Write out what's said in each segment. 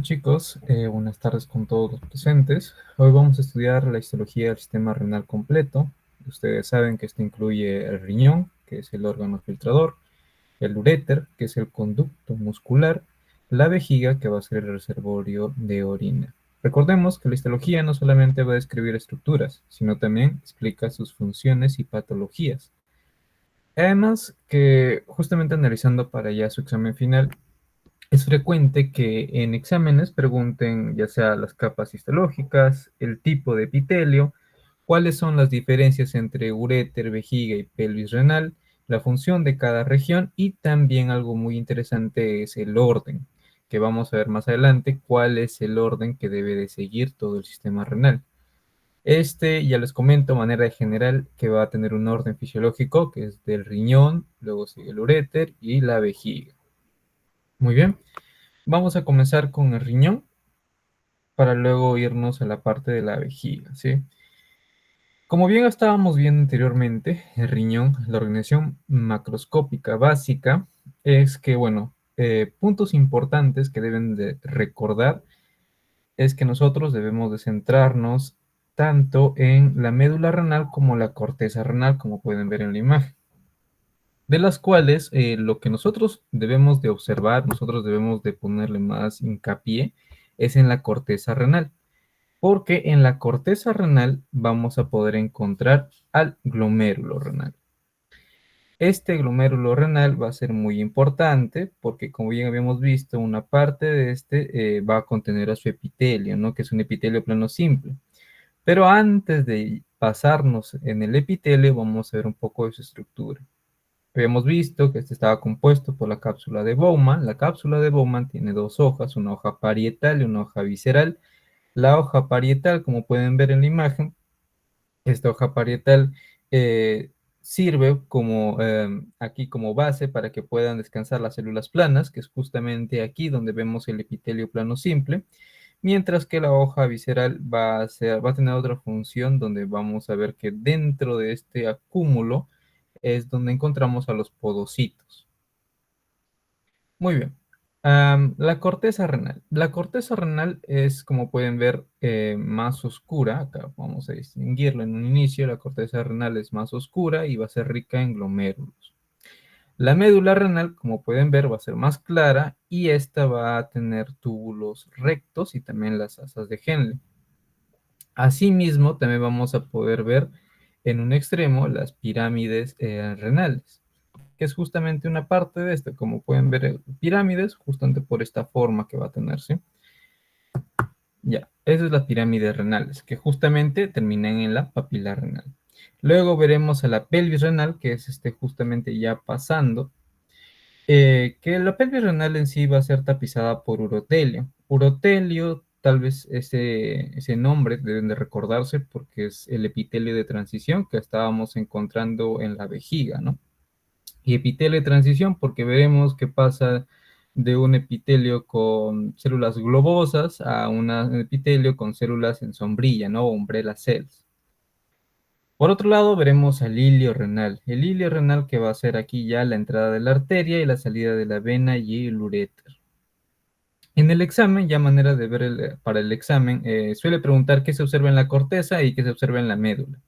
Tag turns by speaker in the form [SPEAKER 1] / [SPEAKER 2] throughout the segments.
[SPEAKER 1] Chicos, buenas tardes con todos los presentes. Hoy vamos a estudiar la histología del sistema renal completo. Ustedes saben que esto incluye el riñón, que es el órgano filtrador, el uréter, que es el conducto muscular, la vejiga, que va a ser el reservorio de orina. Recordemos que la histología no solamente va a describir estructuras, sino también explica sus funciones y patologías. Además, que justamente analizando para ya su examen final, es frecuente que en exámenes pregunten ya sea las capas histológicas, el tipo de epitelio, cuáles son las diferencias entre uréter, vejiga y pelvis renal, la función de cada región y también algo muy interesante es el orden, que vamos a ver más adelante cuál es el orden que debe de seguir todo el sistema renal. Ya les comento, manera de general, que va a tener un orden fisiológico, que es del riñón, luego sigue el uréter y la vejiga. Muy bien. Vamos a comenzar con el riñón para luego irnos a la parte de la vejiga, ¿sí? Como bien estábamos viendo anteriormente, el riñón, la organización macroscópica básica, es que, bueno, puntos importantes que deben de recordar es que nosotros debemos de centrarnos tanto en la médula renal como la corteza renal, como pueden ver en la imagen, de las cuales lo que nosotros debemos de observar, nosotros debemos de ponerle más hincapié, es en la corteza renal, porque en la corteza renal vamos a poder encontrar al glomérulo renal. Este glomérulo renal va a ser muy importante porque, como bien habíamos visto, una parte de este va a contener a su epitelio, ¿no? Que es un epitelio plano simple. Pero antes de pasarnos en el epitelio, vamos a ver un poco de su estructura. Habíamos visto que este estaba compuesto por la cápsula de Bowman. La cápsula de Bowman tiene dos hojas, una hoja parietal y una hoja visceral. La hoja parietal, como pueden ver en la imagen, esta hoja parietal eh, sirve como aquí como base para que puedan descansar las células planas, que es justamente aquí donde vemos el epitelio plano simple, mientras que la hoja visceral va a tener otra función donde vamos a ver que dentro de este acúmulo es donde encontramos a los podocitos. Muy bien. La corteza renal. La corteza renal es, como pueden ver, más oscura. Acá vamos a distinguirlo en un inicio. La corteza renal es más oscura y va a ser rica en glomérulos. La médula renal, como pueden ver, va a ser más clara y esta va a tener túbulos rectos y también las asas de Henle. Asimismo, también vamos a poder ver en un extremo las pirámides renales, que es justamente una parte de esto. Como pueden ver, pirámides, justamente por esta forma que va a tener, ¿sí? Ya, esas es las pirámides renales, que justamente terminan en la papila renal. Luego veremos a la pelvis renal, que es justamente ya pasando, que la pelvis renal en sí va a ser tapizada por urotelio. Urotelio, tal vez ese nombre deben de recordarse porque es el epitelio de transición que estábamos encontrando en la vejiga, ¿no? Y epitelio de transición porque veremos que pasa de un epitelio con células globosas a un epitelio con células en sombrilla, ¿no? Umbrella cells. Por otro lado, veremos al hilio renal. El hilio renal que va a ser aquí ya la entrada de la arteria y la salida de la vena y el uréter. En el examen, ya manera de ver para el examen, suele preguntar qué se observa en la corteza y qué se observa en la médula.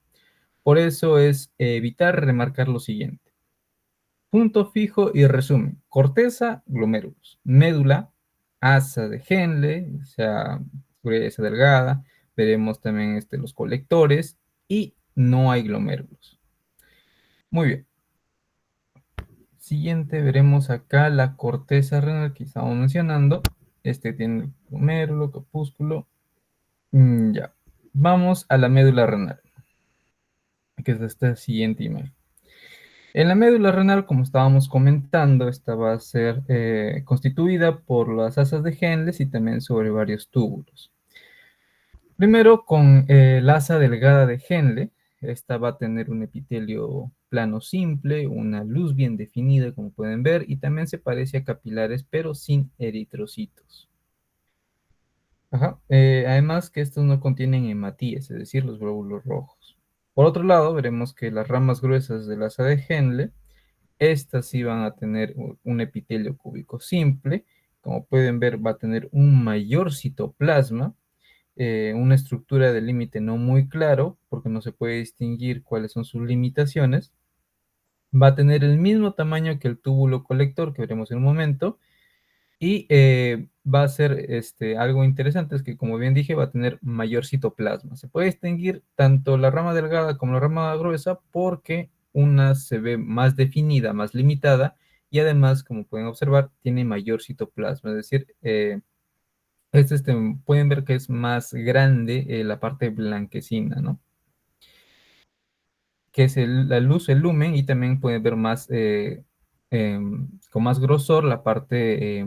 [SPEAKER 1] Por eso es evitar remarcar lo siguiente. Punto fijo y resumen. Corteza, glomérulos. Médula, asa de Henle, o sea, gruesa, delgada. Veremos también los colectores y no hay glomérulos. Muy bien. Siguiente, veremos acá la corteza renal que estábamos mencionando. Este tiene el glomérulo, corpúsculo. Ya. Vamos a la médula renal, que es esta siguiente imagen. En la médula renal, como estábamos comentando, esta va a ser constituida por las asas de Henle y también sobre varios túbulos. Primero, con la asa delgada de Henle, esta va a tener un epitelio plano simple, una luz bien definida, como pueden ver, y también se parece a capilares, pero sin eritrocitos. Ajá. Además que estos no contienen hematíes, es decir, los glóbulos rojos. Por otro lado, veremos que las ramas gruesas del asa de Henle, estas sí van a tener un epitelio cúbico simple como pueden ver, va a tener un mayor citoplasma, una estructura de límite no muy claro, porque no se puede distinguir cuáles son sus limitaciones. Va a tener el mismo tamaño que el túbulo colector que veremos en un momento, y va a ser algo interesante, es que como bien dije, va a tener mayor citoplasma. Se puede distinguir tanto la rama delgada como la rama gruesa porque una se ve más definida, más limitada, y además, como pueden observar, tiene mayor citoplasma. Es decir, pueden ver que es más grande la parte blanquecina, ¿no? Que es la luz, el lumen, y también pueden ver más, con más grosor la parte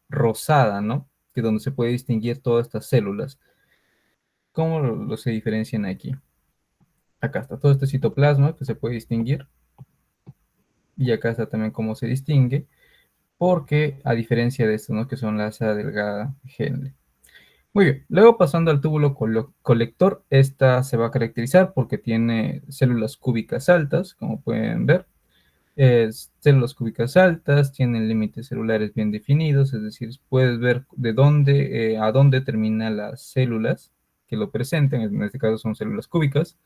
[SPEAKER 1] rosada, ¿no? Que donde se puede distinguir todas estas células. ¿Cómo lo se diferencian aquí? Acá está todo este citoplasma que se puede distinguir, y acá está también cómo se distingue, porque a diferencia de esto, ¿no? Que son la asa delgada Henle. Muy bien, luego pasando al túbulo colector, esta se va a caracterizar porque tiene células cúbicas altas, como pueden ver. Células cúbicas altas, tienen límites celulares bien definidos, es decir, puedes ver de dónde a dónde terminan las células que lo presenten, en este caso son células cúbicas.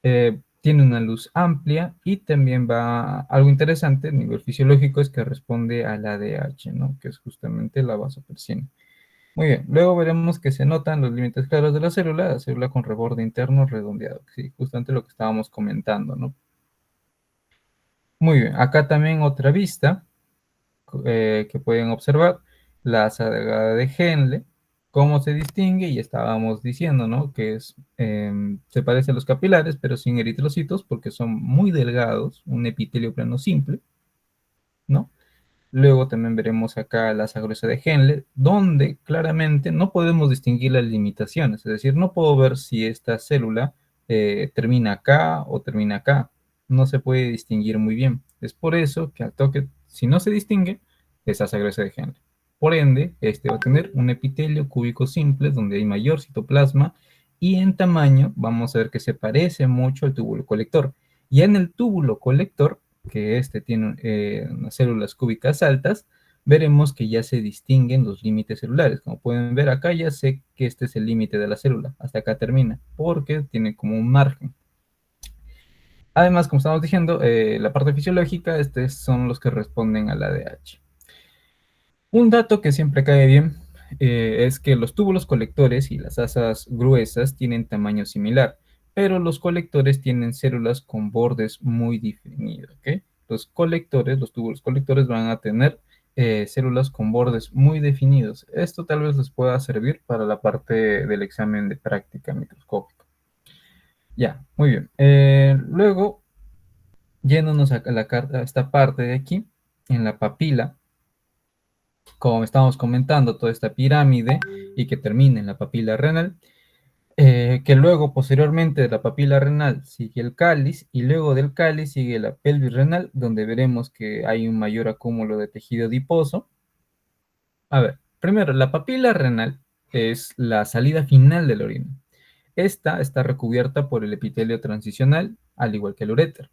[SPEAKER 1] Tiene una luz amplia, y también va algo interesante a nivel fisiológico, es que responde al ADH, ¿no? Que es justamente la vasopresina. Muy bien, luego veremos que se notan los límites claros de la célula con reborde interno redondeado, sí, justamente lo que estábamos comentando, ¿no? Muy bien, acá también otra vista que pueden observar, la delgada de Henle, cómo se distingue, y estábamos diciendo, ¿no? Que se parece a los capilares, pero sin eritrocitos, porque son muy delgados, un epitelio plano simple, ¿no? Luego también veremos acá la gruesa de Henle, donde claramente no podemos distinguir las limitaciones, es decir, no puedo ver si esta célula termina acá o termina acá, no se puede distinguir muy bien. Es por eso que al toque, si no se distingue, es asa gruesa de Henle. Por ende, este va a tener un epitelio cúbico simple donde hay mayor citoplasma, y en tamaño vamos a ver que se parece mucho al túbulo colector. Y en el túbulo colector, que tiene unas células cúbicas altas, veremos que ya se distinguen los límites celulares. Como pueden ver acá, ya sé que este es el límite de la célula, hasta acá termina, porque tiene como un margen. Además, como estamos diciendo, la parte fisiológica, son los que responden al ADH. Un dato que siempre cae bien es que los túbulos colectores y las asas gruesas tienen tamaño similar, pero los colectores tienen células con bordes muy definidos, ¿ok? Los túbulos colectores van a tener células con bordes muy definidos. Esto tal vez les pueda servir para la parte del examen de práctica microscópica. Ya, muy bien. Luego, yéndonos a a esta parte de aquí, en la papila, como estábamos comentando, toda esta pirámide, y que termina en la papila renal, que luego posteriormente de la papila renal sigue el cáliz, y luego del cáliz sigue la pelvis renal, donde veremos que hay un mayor acúmulo de tejido adiposo. A ver, primero, la papila renal es la salida final de la orina. Esta está recubierta por el epitelio transicional, al igual que el uréter.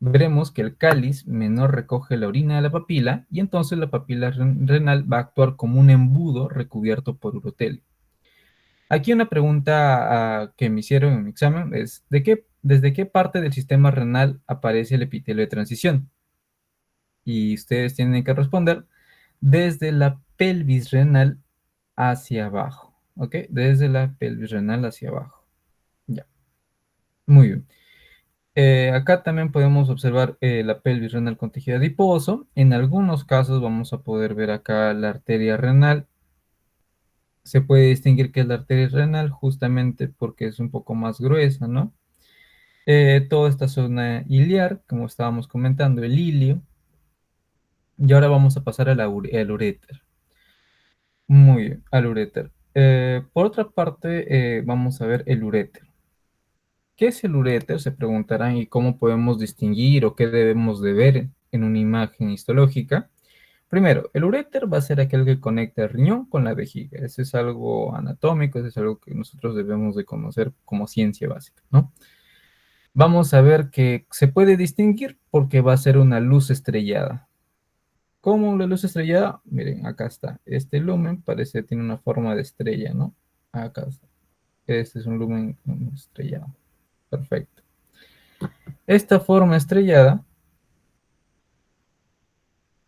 [SPEAKER 1] Veremos que el cáliz menor recoge la orina de la papila, y entonces la papila renal va a actuar como un embudo recubierto por urotelio. Aquí una pregunta que me hicieron en mi examen es, ¿desde qué parte del sistema renal aparece el epitelio de transición? Y ustedes tienen que responder desde la pelvis renal hacia abajo, ¿ok? Desde la pelvis renal hacia abajo. Ya, muy bien. Acá también podemos observar la pelvis renal con tejido adiposo. En algunos casos vamos a poder ver acá la arteria renal. Se puede distinguir que es la arteria renal justamente porque es un poco más gruesa, ¿no? Toda esta zona iliar, como estábamos comentando, el ilio. Y ahora vamos a pasar al uréter. Muy bien, al uréter. Por otra parte, vamos a ver el uréter. ¿Qué es el uréter? Se preguntarán, y cómo podemos distinguir o qué debemos de ver en una imagen histológica. Primero, el uréter va a ser aquel que conecta el riñón con la vejiga. Ese es algo anatómico, ese es algo que nosotros debemos de conocer como ciencia básica, ¿no? Vamos a ver que se puede distinguir porque va a ser una luz estrellada. ¿Cómo la luz estrellada? Miren, acá está. Este lumen parece, tiene una forma de estrella, ¿no? Acá está. Este es un lumen estrellado. Perfecto. Esta forma estrellada,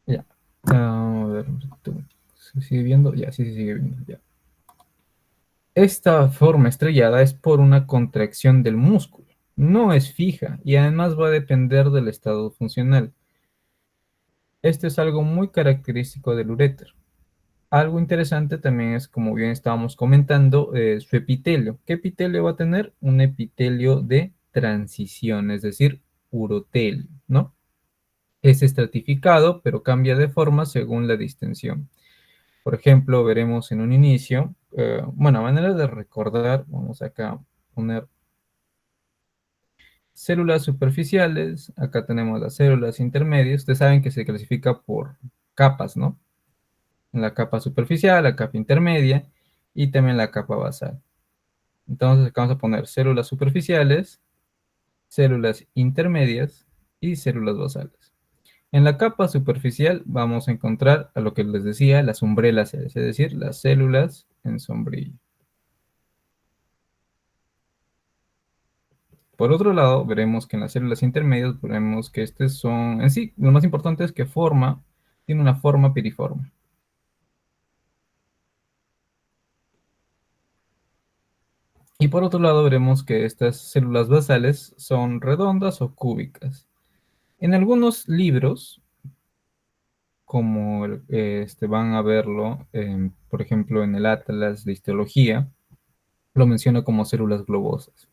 [SPEAKER 1] ya. A ver, ¿se sigue viendo? Ya, sí se sigue viendo, ya. Esta forma estrellada es por una contracción del músculo. No es fija y además va a depender del estado funcional. Esto es algo muy característico del uréter. Algo interesante también es, como bien estábamos comentando, su epitelio. ¿Qué epitelio va a tener? Un epitelio de transición, es decir, urotelio, ¿no? Es estratificado, pero cambia de forma según la distensión. Por ejemplo, veremos en un inicio, bueno, a manera de recordar, vamos acá a poner células superficiales, acá tenemos las células intermedias, ustedes saben que se clasifica por capas, ¿no? La capa superficial, la capa intermedia y también la capa basal. Entonces acá vamos a poner células superficiales, células intermedias y células basales. En la capa superficial vamos a encontrar a lo que les decía, las umbrelas, es decir, las células en sombrilla. Por otro lado, veremos que en las células intermedias veremos que estas son, en sí, lo más importante es que tiene una forma piriforme. Y por otro lado, veremos que estas células basales son redondas o cúbicas. En algunos libros, como van a verlo, por ejemplo, en el Atlas de Histología, lo menciona como células globosas,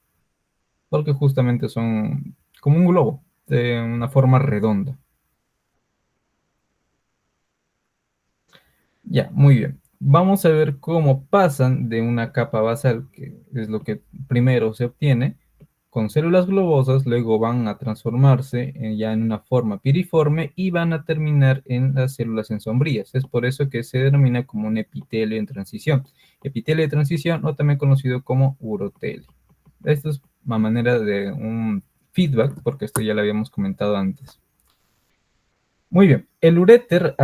[SPEAKER 1] porque justamente son como un globo, de una forma redonda. Ya, muy bien. Vamos a ver cómo pasan de una capa basal, que es lo que primero se obtiene, con células globosas, luego van a transformarse ya en una forma piriforme y van a terminar en las células en sombrillas. Es por eso que se denomina como un epitelio en transición. Epitelio de transición o también conocido como urotelio. Esto es a manera de un feedback, porque esto ya lo habíamos comentado antes. Muy bien, el uréter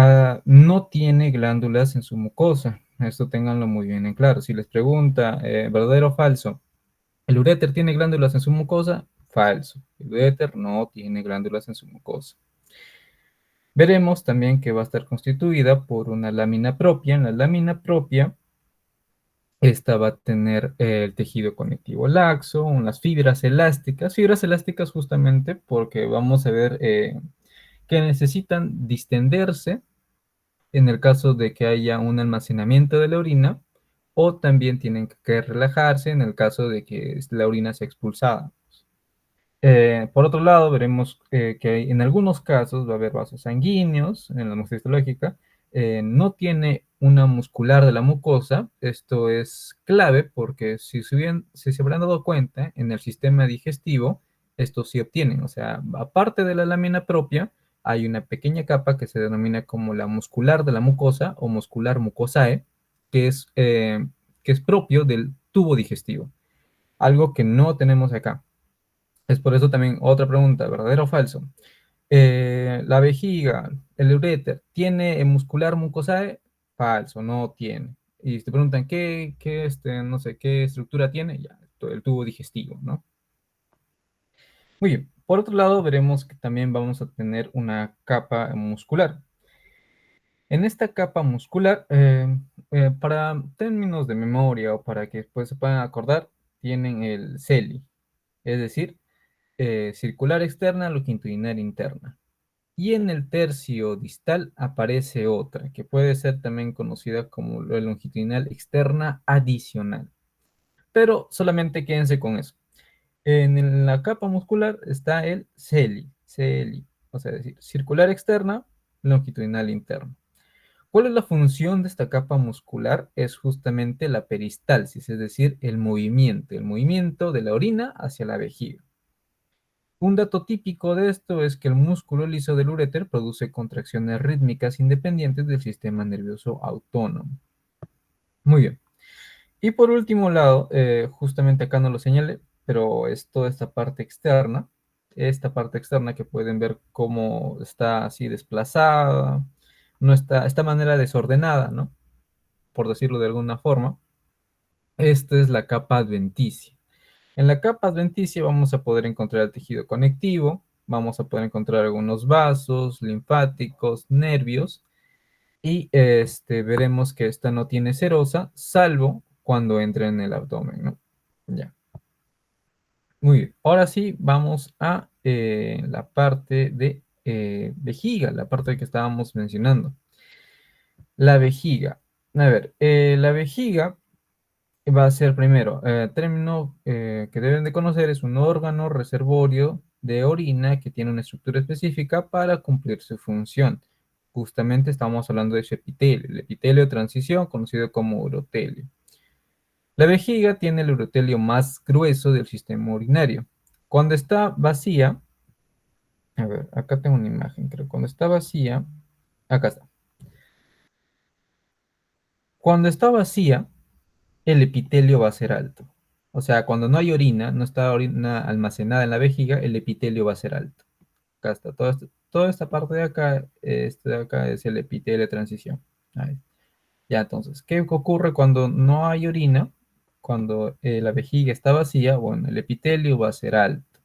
[SPEAKER 1] no tiene glándulas en su mucosa. Esto ténganlo muy bien en claro. Si les pregunta, ¿verdadero o falso? ¿El uréter tiene glándulas en su mucosa? Falso. El uréter no tiene glándulas en su mucosa. Veremos también que va a estar constituida por una lámina propia. En la lámina propia, esta va a tener el tejido conectivo laxo, unas fibras elásticas justamente porque vamos a ver que necesitan distenderse en el caso de que haya un almacenamiento de la orina, o también tienen que relajarse en el caso de que la orina sea expulsada. Por otro lado, veremos que en algunos casos va a haber vasos sanguíneos en la muestra histológica. No tiene una muscular de la mucosa. Esto es clave porque si se habrán dado cuenta, en el sistema digestivo, esto sí obtienen. O sea, aparte de la lámina propia, hay una pequeña capa que se denomina como la muscular de la mucosa o muscular mucosae, que es, eh, que es propio del tubo digestivo. Algo que no tenemos acá. Es por eso también otra pregunta, ¿verdadero o falso? La vejiga, el uréter, ¿tiene muscular mucosae? Falso, no tiene. Y te preguntan, no sé, qué estructura tiene? Ya, el tubo digestivo, ¿no? Muy bien. Por otro lado, veremos que también vamos a tener una capa muscular. En esta capa muscular, para términos de memoria o para que después se puedan acordar, tienen el celi, es decir, circular externa, longitudinal interna. Y en el tercio distal aparece otra, que puede ser también conocida como la longitudinal externa adicional. Pero solamente quédense con eso. En la capa muscular está el celi, o sea, decir, circular externa, longitudinal interna. ¿Cuál es la función de esta capa muscular? Es justamente la peristalsis, es decir, el movimiento de la orina hacia la vejiga. Un dato típico de esto es que el músculo liso del uréter produce contracciones rítmicas independientes del sistema nervioso autónomo. Muy bien. Y por último lado, justamente acá no lo señalé, pero es toda esta parte externa que pueden ver cómo está así desplazada. no está, esta manera desordenada, ¿no? Por decirlo de alguna forma. Esta es la capa adventicia. En la capa adventicia vamos a poder encontrar el tejido conectivo, vamos a poder encontrar algunos vasos, linfáticos, nervios, y veremos que esta no tiene serosa, salvo cuando entra en el abdomen, ¿no? Ya. Muy bien. Ahora sí, vamos a la parte de vejiga, la parte que estábamos mencionando. La vejiga. A ver, la vejiga va a ser primero, término que deben de conocer, es un órgano reservorio de orina que tiene una estructura específica para cumplir su función. Justamente estamos hablando de ese epitelio, el epitelio de transición, conocido como urotelio. La vejiga tiene el urotelio más grueso del sistema urinario. Cuando está vacía, a ver, acá tengo una imagen, creo, cuando está vacía, acá está. Cuando está vacía, el epitelio va a ser alto. O sea, cuando no hay orina, no está orina almacenada en la vejiga, el epitelio va a ser alto. Acá está, toda esta parte de acá, este de acá es el epitelio de transición. Ahí. Ya, entonces, ¿qué ocurre cuando no hay orina? Cuando la vejiga está vacía, bueno, el epitelio va a ser alto.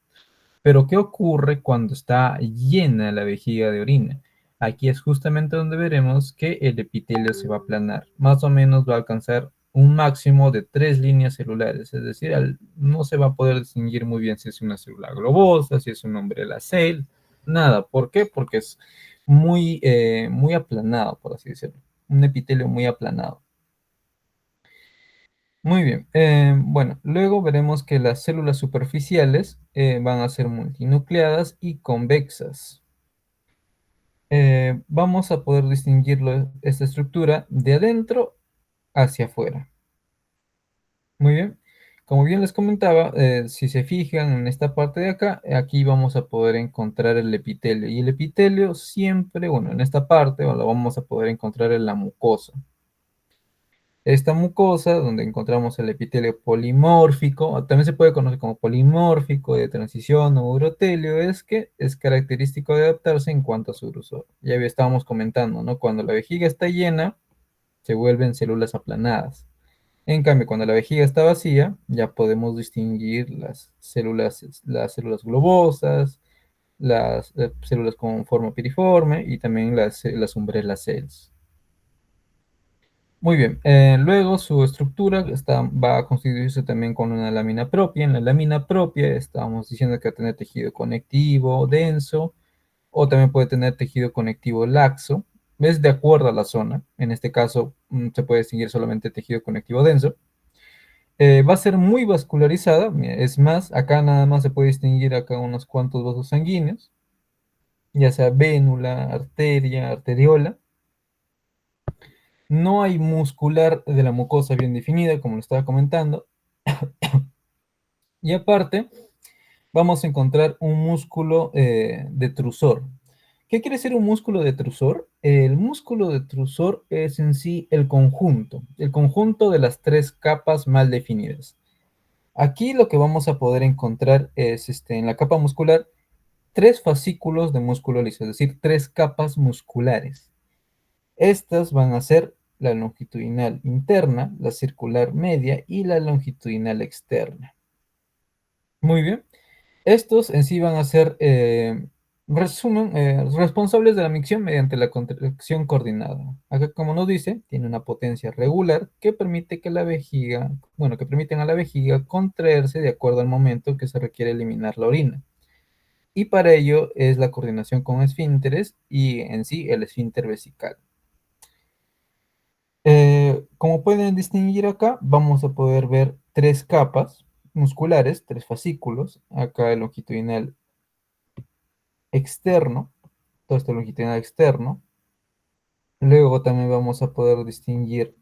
[SPEAKER 1] Pero ¿qué ocurre cuando está llena la vejiga de orina? Aquí es justamente donde veremos que el epitelio se va a aplanar. Más o menos va a alcanzar un máximo de 3 líneas celulares, es decir, no se va a poder distinguir muy bien si es una célula globosa, si es un umbrella cell, nada. ¿Por qué? Porque es muy aplanado, por así decirlo. Un epitelio muy aplanado. Muy bien. Bueno, luego veremos que las células superficiales van a ser multinucleadas y convexas. Vamos a poder distinguirlo, esta estructura de adentro hacia afuera. Muy bien. Como bien les comentaba, si se fijan en esta parte de acá, aquí vamos a poder encontrar el epitelio. Y el epitelio siempre, bueno, en esta parte lo vamos a poder encontrar en la mucosa. Esta mucosa, donde encontramos el epitelio polimórfico, también se puede conocer como polimórfico, de transición o urotelio, es que es característico de adaptarse en cuanto a su grosor. Ya estábamos comentando, ¿no? Cuando la vejiga está llena, se vuelven células aplanadas. En cambio, cuando la vejiga está vacía, ya podemos distinguir las células globosas, las células con forma piriforme y también las umbrella cells. Muy bien, luego su estructura va a constituirse también con una lámina propia. En la lámina propia estamos diciendo que va a tener tejido conectivo denso o también puede tener tejido conectivo laxo. Es de acuerdo a la zona. En este caso se puede distinguir solamente tejido conectivo denso. Va a ser muy vascularizada. Mira, es más, acá nada más se puede distinguir acá unos cuantos vasos sanguíneos, ya sea vénula, arteria, arteriola. No hay muscular de la mucosa bien definida, como lo estaba comentando. Y aparte, vamos a encontrar un músculo detrusor. ¿Qué quiere decir un músculo detrusor? El músculo detrusor es en sí el conjunto de las 3 capas mal definidas. Aquí lo que vamos a poder encontrar es en la capa muscular 3 fascículos de músculo liso, es decir, 3 capas musculares. Estas van a ser la longitudinal interna, la circular media y la longitudinal externa. Muy bien. Estos en sí van a ser, responsables de la micción mediante la contracción coordinada. Acá, como nos dice, tiene una potencia regular que permite que la vejiga, bueno, que permiten a la vejiga contraerse de acuerdo al momento que se requiere eliminar la orina. Y para ello es la coordinación con esfínteres y en sí el esfínter vesical. Como pueden distinguir acá, vamos a poder ver 3 capas musculares, 3 fascículos. Acá el longitudinal externo, todo esto longitudinal externo. Luego también vamos a poder distinguir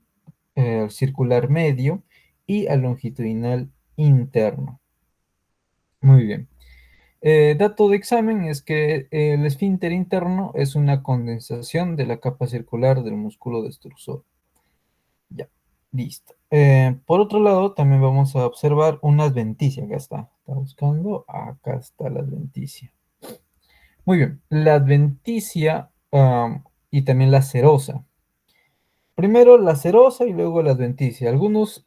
[SPEAKER 1] el circular medio y al longitudinal interno. Muy bien. Dato de examen es que el esfínter interno es una condensación de la capa circular del músculo destrusor. Ya, listo. Por otro lado, también vamos a observar una adventicia. Acá está buscando. Acá está la adventicia. Muy bien, la adventicia y también la serosa. Primero la serosa y luego la adventicia. Algunos,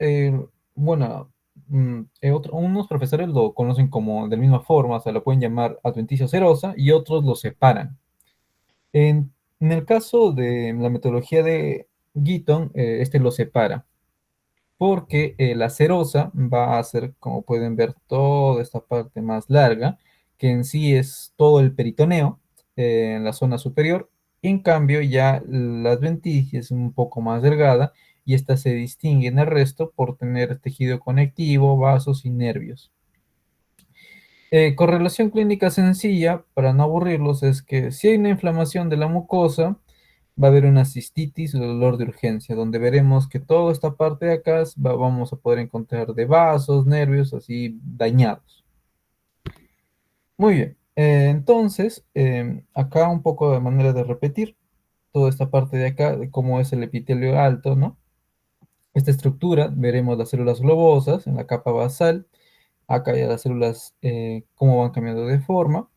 [SPEAKER 1] bueno, unos profesores lo conocen como de la misma forma, o sea, lo pueden llamar adventicia o serosa y otros lo separan. En el caso de la metodología de Gitton, este lo separa, porque la serosa va a ser, como pueden ver, toda esta parte más larga, que en sí es todo el peritoneo en la zona superior. En cambio, ya la adventicia es un poco más delgada y esta se distingue en el resto por tener tejido conectivo, vasos y nervios. Correlación clínica sencilla, para no aburrirlos, es que si hay una inflamación de la mucosa, va a haber una cistitis o dolor de urgencia, donde veremos que toda esta parte de acá vamos a poder encontrar de vasos, nervios así dañados. Muy bien, entonces, acá un poco de manera de repetir toda esta parte de acá, de cómo es el epitelio alto, ¿no? Esta estructura, veremos las células globosas en la capa basal, acá ya las células, cómo van cambiando de forma.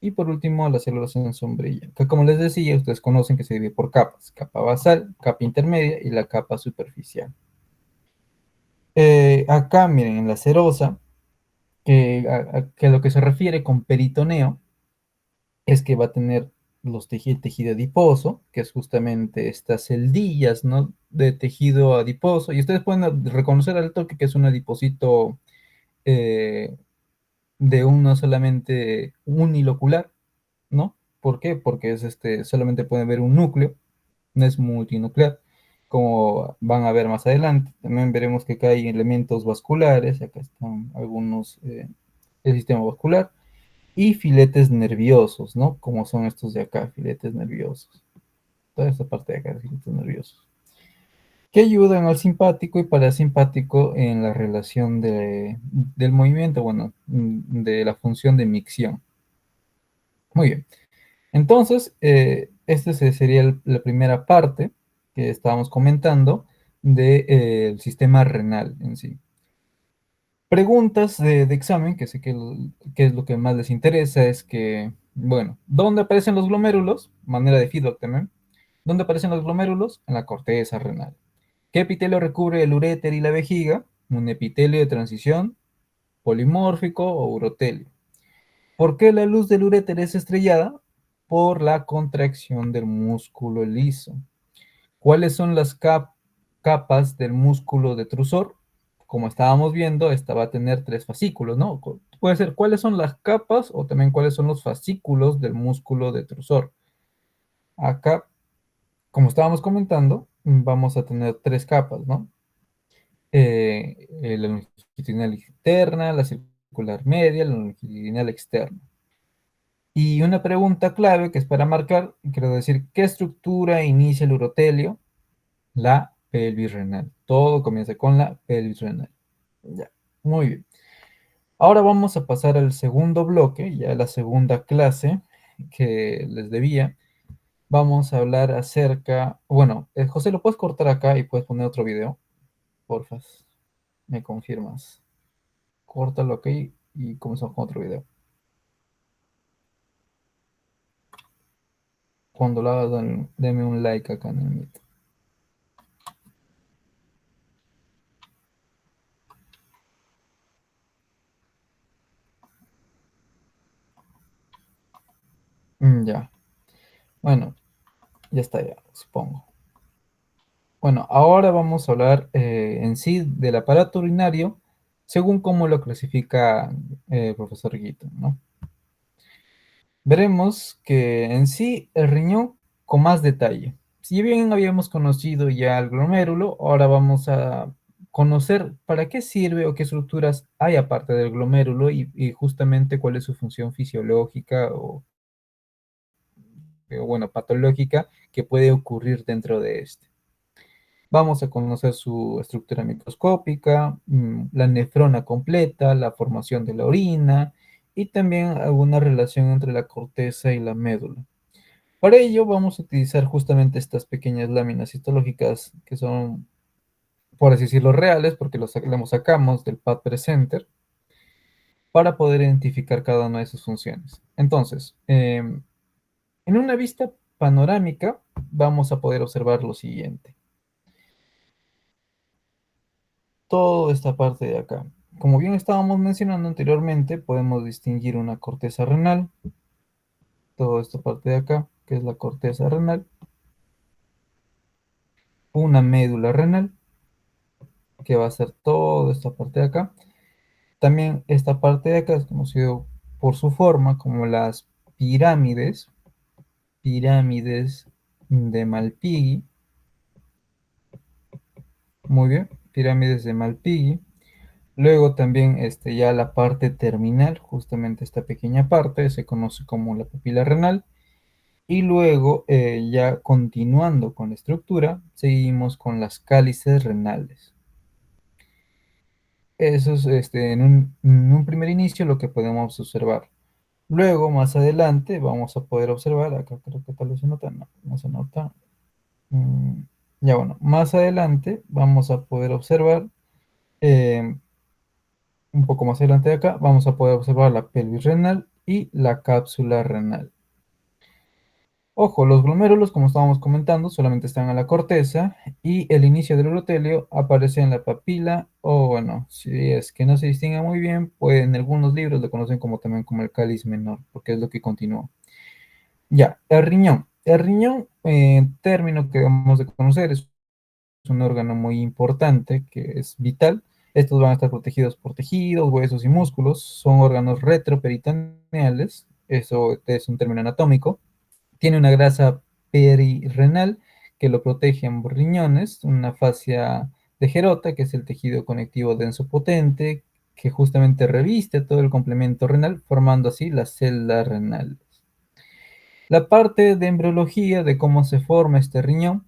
[SPEAKER 1] Y por último, las células en sombrilla, que como les decía, ustedes conocen que se divide por capas, capa basal, capa intermedia y la capa superficial. Acá, miren, en la serosa, que a lo que se refiere con peritoneo, es que va a tener tejido adiposo, que es justamente estas celdillas, ¿no? De tejido adiposo, y ustedes pueden reconocer al toque que es un adipocito eh, de uno solamente unilocular, ¿no? ¿Por qué? Porque es solamente pueden ver un núcleo, no es multinuclear, como van a ver más adelante. También veremos que acá hay elementos vasculares, acá están algunos del sistema vascular, y filetes nerviosos, ¿no? Como son estos de acá, filetes nerviosos. Toda esta parte de acá, filetes nerviosos. Que ayudan al simpático y parasimpático en la relación del movimiento, bueno, de la función de micción. Muy bien. Entonces, esta sería la primera parte que estábamos comentando del sistema renal en sí. Preguntas de examen, que sé que es lo que más les interesa, es que, bueno, ¿dónde aparecen los glomérulos? Manera de feedback también. ¿Dónde aparecen los glomérulos? En la corteza renal. ¿Qué epitelio recubre el uréter y la vejiga? Un epitelio de transición, polimórfico o urotelio. ¿Por qué la luz del uréter es estrellada? Por la contracción del músculo liso. ¿Cuáles son las capas del músculo detrusor? Como estábamos viendo, esta va a tener tres fascículos, ¿no? Puede ser cuáles son las capas o también cuáles son los fascículos del músculo detrusor. Acá, como estábamos comentando, vamos a tener tres capas, ¿no? La longitudinal interna, la circular media, la longitudinal externa. Y una pregunta clave que es para marcar, quiero decir, ¿qué estructura inicia el urotelio? La pelvis renal. Todo comienza con la pelvis renal. Ya, muy bien. Ahora vamos a pasar al segundo bloque, ya la segunda clase que les debía. Vamos a hablar acerca, bueno, José, ¿lo puedes cortar acá y puedes poner otro video? Porfa, me confirmas. Córtalo aquí y comenzamos con otro video. Cuando lo hagas, denme un like acá en el Meet. Ya, bueno, ya está ya, supongo. Bueno, ahora vamos a hablar en sí del aparato urinario según cómo lo clasifica el profesor Guito, ¿no? Veremos que en sí el riñón con más detalle. Si bien habíamos conocido ya el glomérulo, ahora vamos a conocer para qué sirve o qué estructuras hay aparte del glomérulo y justamente cuál es su función fisiológica o, bueno, patológica que puede ocurrir dentro de este. Vamos a conocer su estructura microscópica, la nefrona completa, la formación de la orina y también alguna relación entre la corteza y la médula. Para ello vamos a utilizar justamente estas pequeñas láminas histológicas que son, por así decirlo, reales porque las sacamos del Pad Presenter para poder identificar cada una de sus funciones. Entonces, en una vista panorámica vamos a poder observar lo siguiente. Toda esta parte de acá. Como bien estábamos mencionando anteriormente, podemos distinguir una corteza renal, toda esta parte de acá, que es la corteza renal, una médula renal, que va a ser toda esta parte de acá. También esta parte de acá es conocido por su forma como las pirámides, pirámides de Malpighi. Muy bien, pirámides de Malpighi. Luego también ya la parte terminal, justamente esta pequeña parte, se conoce como la pupila renal. Y luego, ya continuando con la estructura, seguimos con las cálices renales. Eso es en un primer inicio lo que podemos observar. Luego, más adelante, vamos a poder observar, acá creo que tal vez se nota, no se nota. Mm, ya bueno, más adelante vamos a poder observar, eh, un poco más adelante de acá, vamos a poder observar la pelvis renal y la cápsula renal. Ojo, los glomérulos, como estábamos comentando, solamente están a la corteza y el inicio del urotelio aparece en la papila o bueno, si es que no se distingue muy bien, pues en algunos libros lo conocen como también como el cáliz menor, porque es lo que continúa. Ya, el riñón. El riñón, término que debemos de conocer, es un órgano muy importante, que es vital. Estos van a estar protegidos por tejidos, huesos y músculos. Son órganos retroperitoneales. Eso es un término anatómico. Tiene una grasa perirrenal que lo protege en ambos riñones, una fascia de Gerota, que es el tejido conectivo denso potente, que justamente reviste todo el complemento renal, formando así las células renales. La parte de embriología de cómo se forma este riñón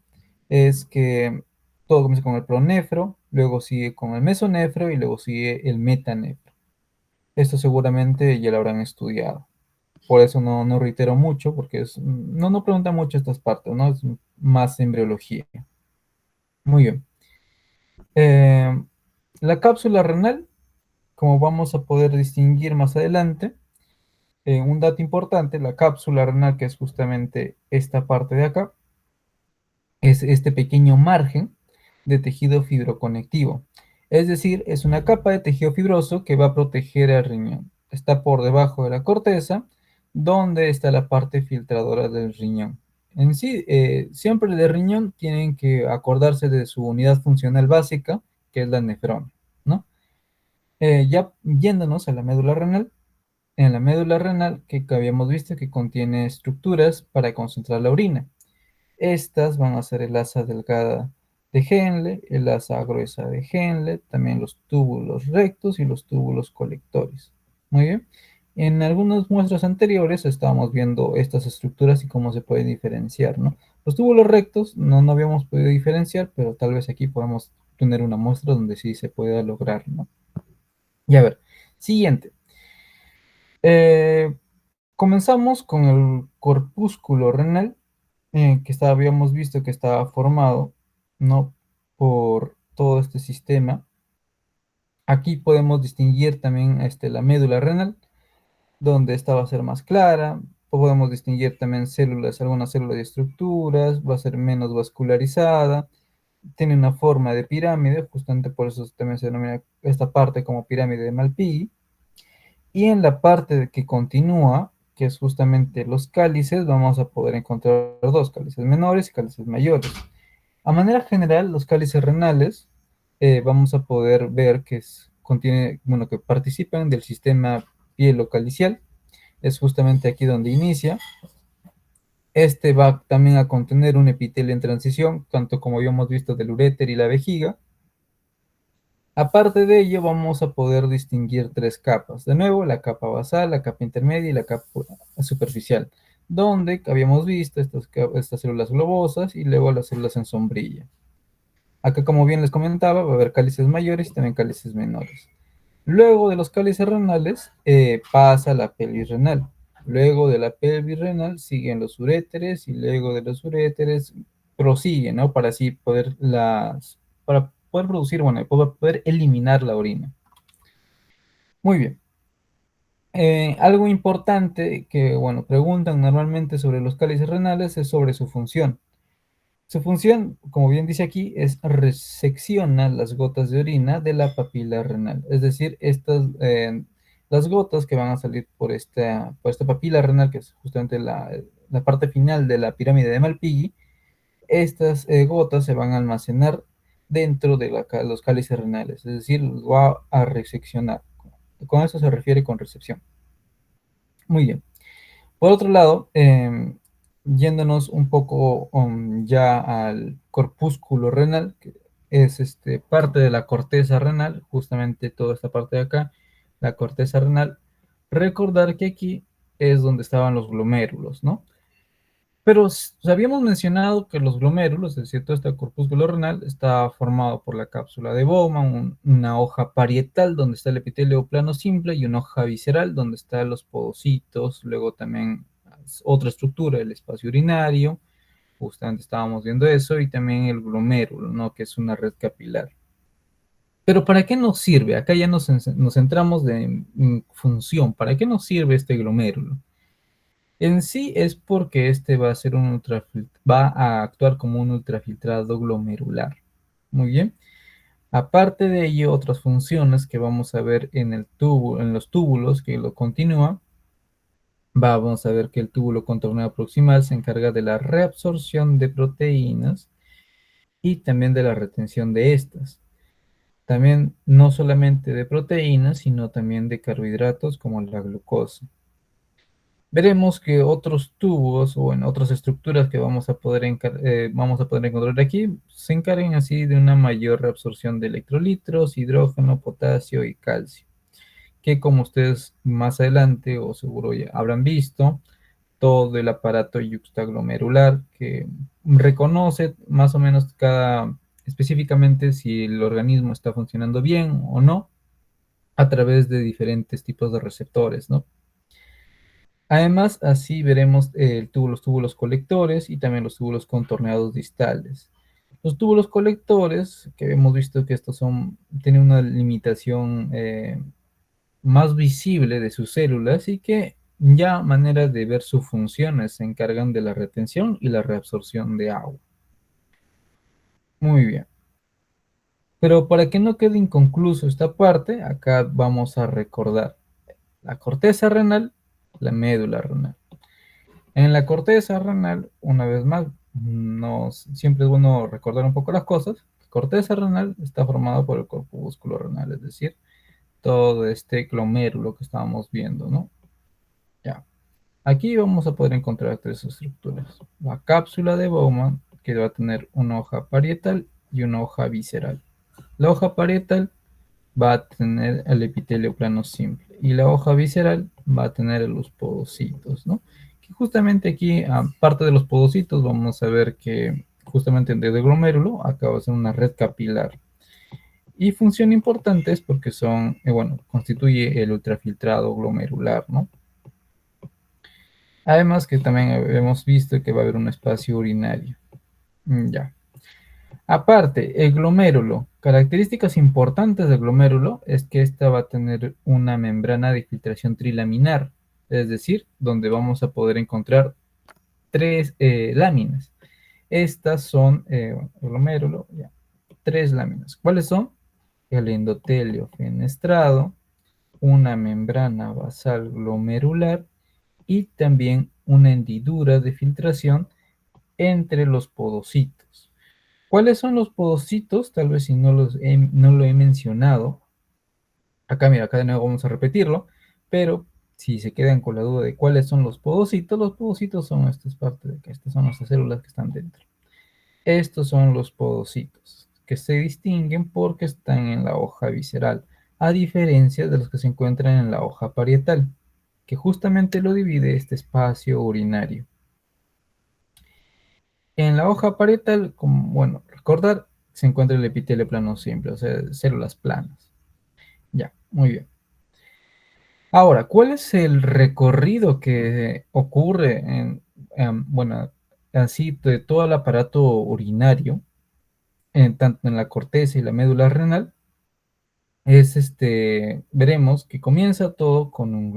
[SPEAKER 1] es que todo comienza con el pronefro, luego sigue con el mesonefro y luego sigue el metanefro. Esto seguramente ya lo habrán estudiado. Por eso no reitero mucho, porque no pregunta mucho estas partes, ¿no? Es más embriología. Muy bien. Eh, la cápsula renal, como vamos a poder distinguir más adelante, un dato importante, la cápsula renal, que es justamente esta parte de acá, es este pequeño margen de tejido fibroconectivo. Es decir, es una capa de tejido fibroso que va a proteger al riñón. Está por debajo de la corteza, donde está la parte filtradora del riñón. En sí, siempre del riñón tienen que acordarse de su unidad funcional básica, que es la nefrona, ¿no? Ya yéndonos a la médula renal, en la médula renal que habíamos visto que contiene estructuras para concentrar la orina. Estas van a ser el asa delgada de Henle, el asa gruesa de Henle, también los túbulos rectos y los túbulos colectores. Muy bien. En algunas muestras anteriores estábamos viendo estas estructuras y cómo se pueden diferenciar, ¿no? Los túbulos rectos no habíamos podido diferenciar, pero tal vez aquí podemos tener una muestra donde sí se pueda lograr, ¿no? Y a ver, siguiente. Eh, Comenzamos con el corpúsculo renal, habíamos visto que estaba formado, ¿no? Por todo este sistema. Aquí podemos distinguir también la médula renal, donde esta va a ser más clara. Podemos distinguir también células, algunas células y estructuras, va a ser menos vascularizada, tiene una forma de pirámide, justamente por eso también se denomina esta parte como pirámide de Malpighi. Y en la parte que continúa, que es justamente los cálices, vamos a poder encontrar dos cálices menores y cálices mayores. A manera general, los cálices renales vamos a poder ver que bueno, que participan del sistema pielocalicial. Es justamente aquí donde inicia. Este va también a contener un epitelio en transición, tanto como habíamos visto del uréter y la vejiga. Aparte de ello, vamos a poder distinguir tres capas. De nuevo, la capa basal, la capa intermedia y la capa superficial, donde habíamos visto estas células globosas y luego las células en sombrilla. Acá, como bien les comentaba, va a haber cálices mayores y también cálices menores. Luego de los cálices renales, pasa la pelvis renal. Luego de la pelvis renal siguen los uréteres y luego de los uréteres prosiguen, ¿no? Para poder producir, bueno, para poder eliminar la orina. Muy bien. Algo importante que, bueno, preguntan normalmente sobre los cálices renales es sobre su función. Su función, como bien dice aquí, es resecciona las gotas de orina de la papila renal. Es decir, las gotas que van a salir por esta papila renal, que es justamente la parte final de la pirámide de Malpighi, estas gotas se van a almacenar dentro de los cálices renales, es decir, los va a reseccionar. Con eso se refiere con recepción. Muy bien. Por otro lado, yéndonos un poco ya al corpúsculo renal, que es parte de la corteza renal, justamente toda esta parte de acá, la corteza renal, recordar que aquí es donde estaban los glomérulos, ¿no? Pero habíamos mencionado que los glomérulos, es decir, todo este corpúsculo renal, está formado por la cápsula de Bowman, una hoja parietal donde está el epitelio plano simple y una hoja visceral donde están los podocitos, luego también otra estructura, el espacio urinario, justamente estábamos viendo eso, y también el glomérulo, ¿no? Que es una red capilar. Pero ¿para qué nos sirve? Acá ya nos centramos en función. ¿Para qué nos sirve este glomérulo? En sí es porque este va a ser va a actuar como un ultrafiltrado glomerular. Muy bien. Aparte de ello, otras funciones que vamos a ver en el tubo, en los túbulos que lo continúan, vamos a ver que el túbulo contorneo proximal se encarga de la reabsorción de proteínas y también de la retención de estas. También no solamente de proteínas, sino también de carbohidratos como la glucosa. Veremos que otros tubos o en otras estructuras que vamos a poder encontrar aquí se encargan así de una mayor reabsorción de electrolitos, hidrógeno, potasio y calcio, que como ustedes más adelante o seguro ya habrán visto, todo el aparato yuxtaglomerular que reconoce más o menos específicamente si el organismo está funcionando bien o no a través de diferentes tipos de receptores, ¿no? Además, así veremos los túbulos colectores y también los túbulos contorneados distales. Los túbulos colectores, que hemos visto que tienen una limitación más visible de sus células y que ya a manera de ver sus funciones se encargan de la retención y la reabsorción de agua. Muy bien. Pero para que no quede inconcluso esta parte, acá vamos a recordar la corteza renal, la médula renal. En la corteza renal, una vez más, siempre es bueno recordar un poco las cosas. La corteza renal está formada por el corpúsculo renal, es decir, todo este glomérulo que estábamos viendo, ¿no? Ya. Aquí vamos a poder encontrar tres estructuras. La cápsula de Bowman, que va a tener una hoja parietal y una hoja visceral. La hoja parietal va a tener el epitelio plano simple y la hoja visceral va a tener los podocitos, ¿no? Que justamente aquí, aparte de los podocitos, vamos a ver que justamente desde el glomérulo acaba de ser una red capilar. Y función importante es porque bueno, constituye el ultrafiltrado glomerular, ¿no? Además que también hemos visto que va a haber un espacio urinario. Ya. Aparte, el glomérulo. Características importantes del glomérulo es que esta va a tener una membrana de filtración trilaminar, es decir, donde vamos a poder encontrar tres láminas. Estas son, el glomérulo, ya, tres láminas. ¿Cuáles son? El endotelio fenestrado, una membrana basal glomerular y también una hendidura de filtración entre los podocitos. ¿Cuáles son los podocitos? Tal vez si no lo he mencionado. Acá, mira, acá de nuevo vamos a repetirlo, pero si se quedan con la duda de cuáles son los podocitos son estas partes de acá, estas son las células que están dentro. Estos son los podocitos, que se distinguen porque están en la hoja visceral, a diferencia de los que se encuentran en la hoja parietal, que justamente lo divide este espacio urinario. En la hoja parietal, como, bueno, recordar, se encuentra el epitelio plano simple, o sea, células planas. Ya, muy bien. Ahora, ¿cuál es el recorrido que ocurre bueno, así de todo el aparato urinario, tanto en la corteza y la médula renal? veremos que comienza todo con,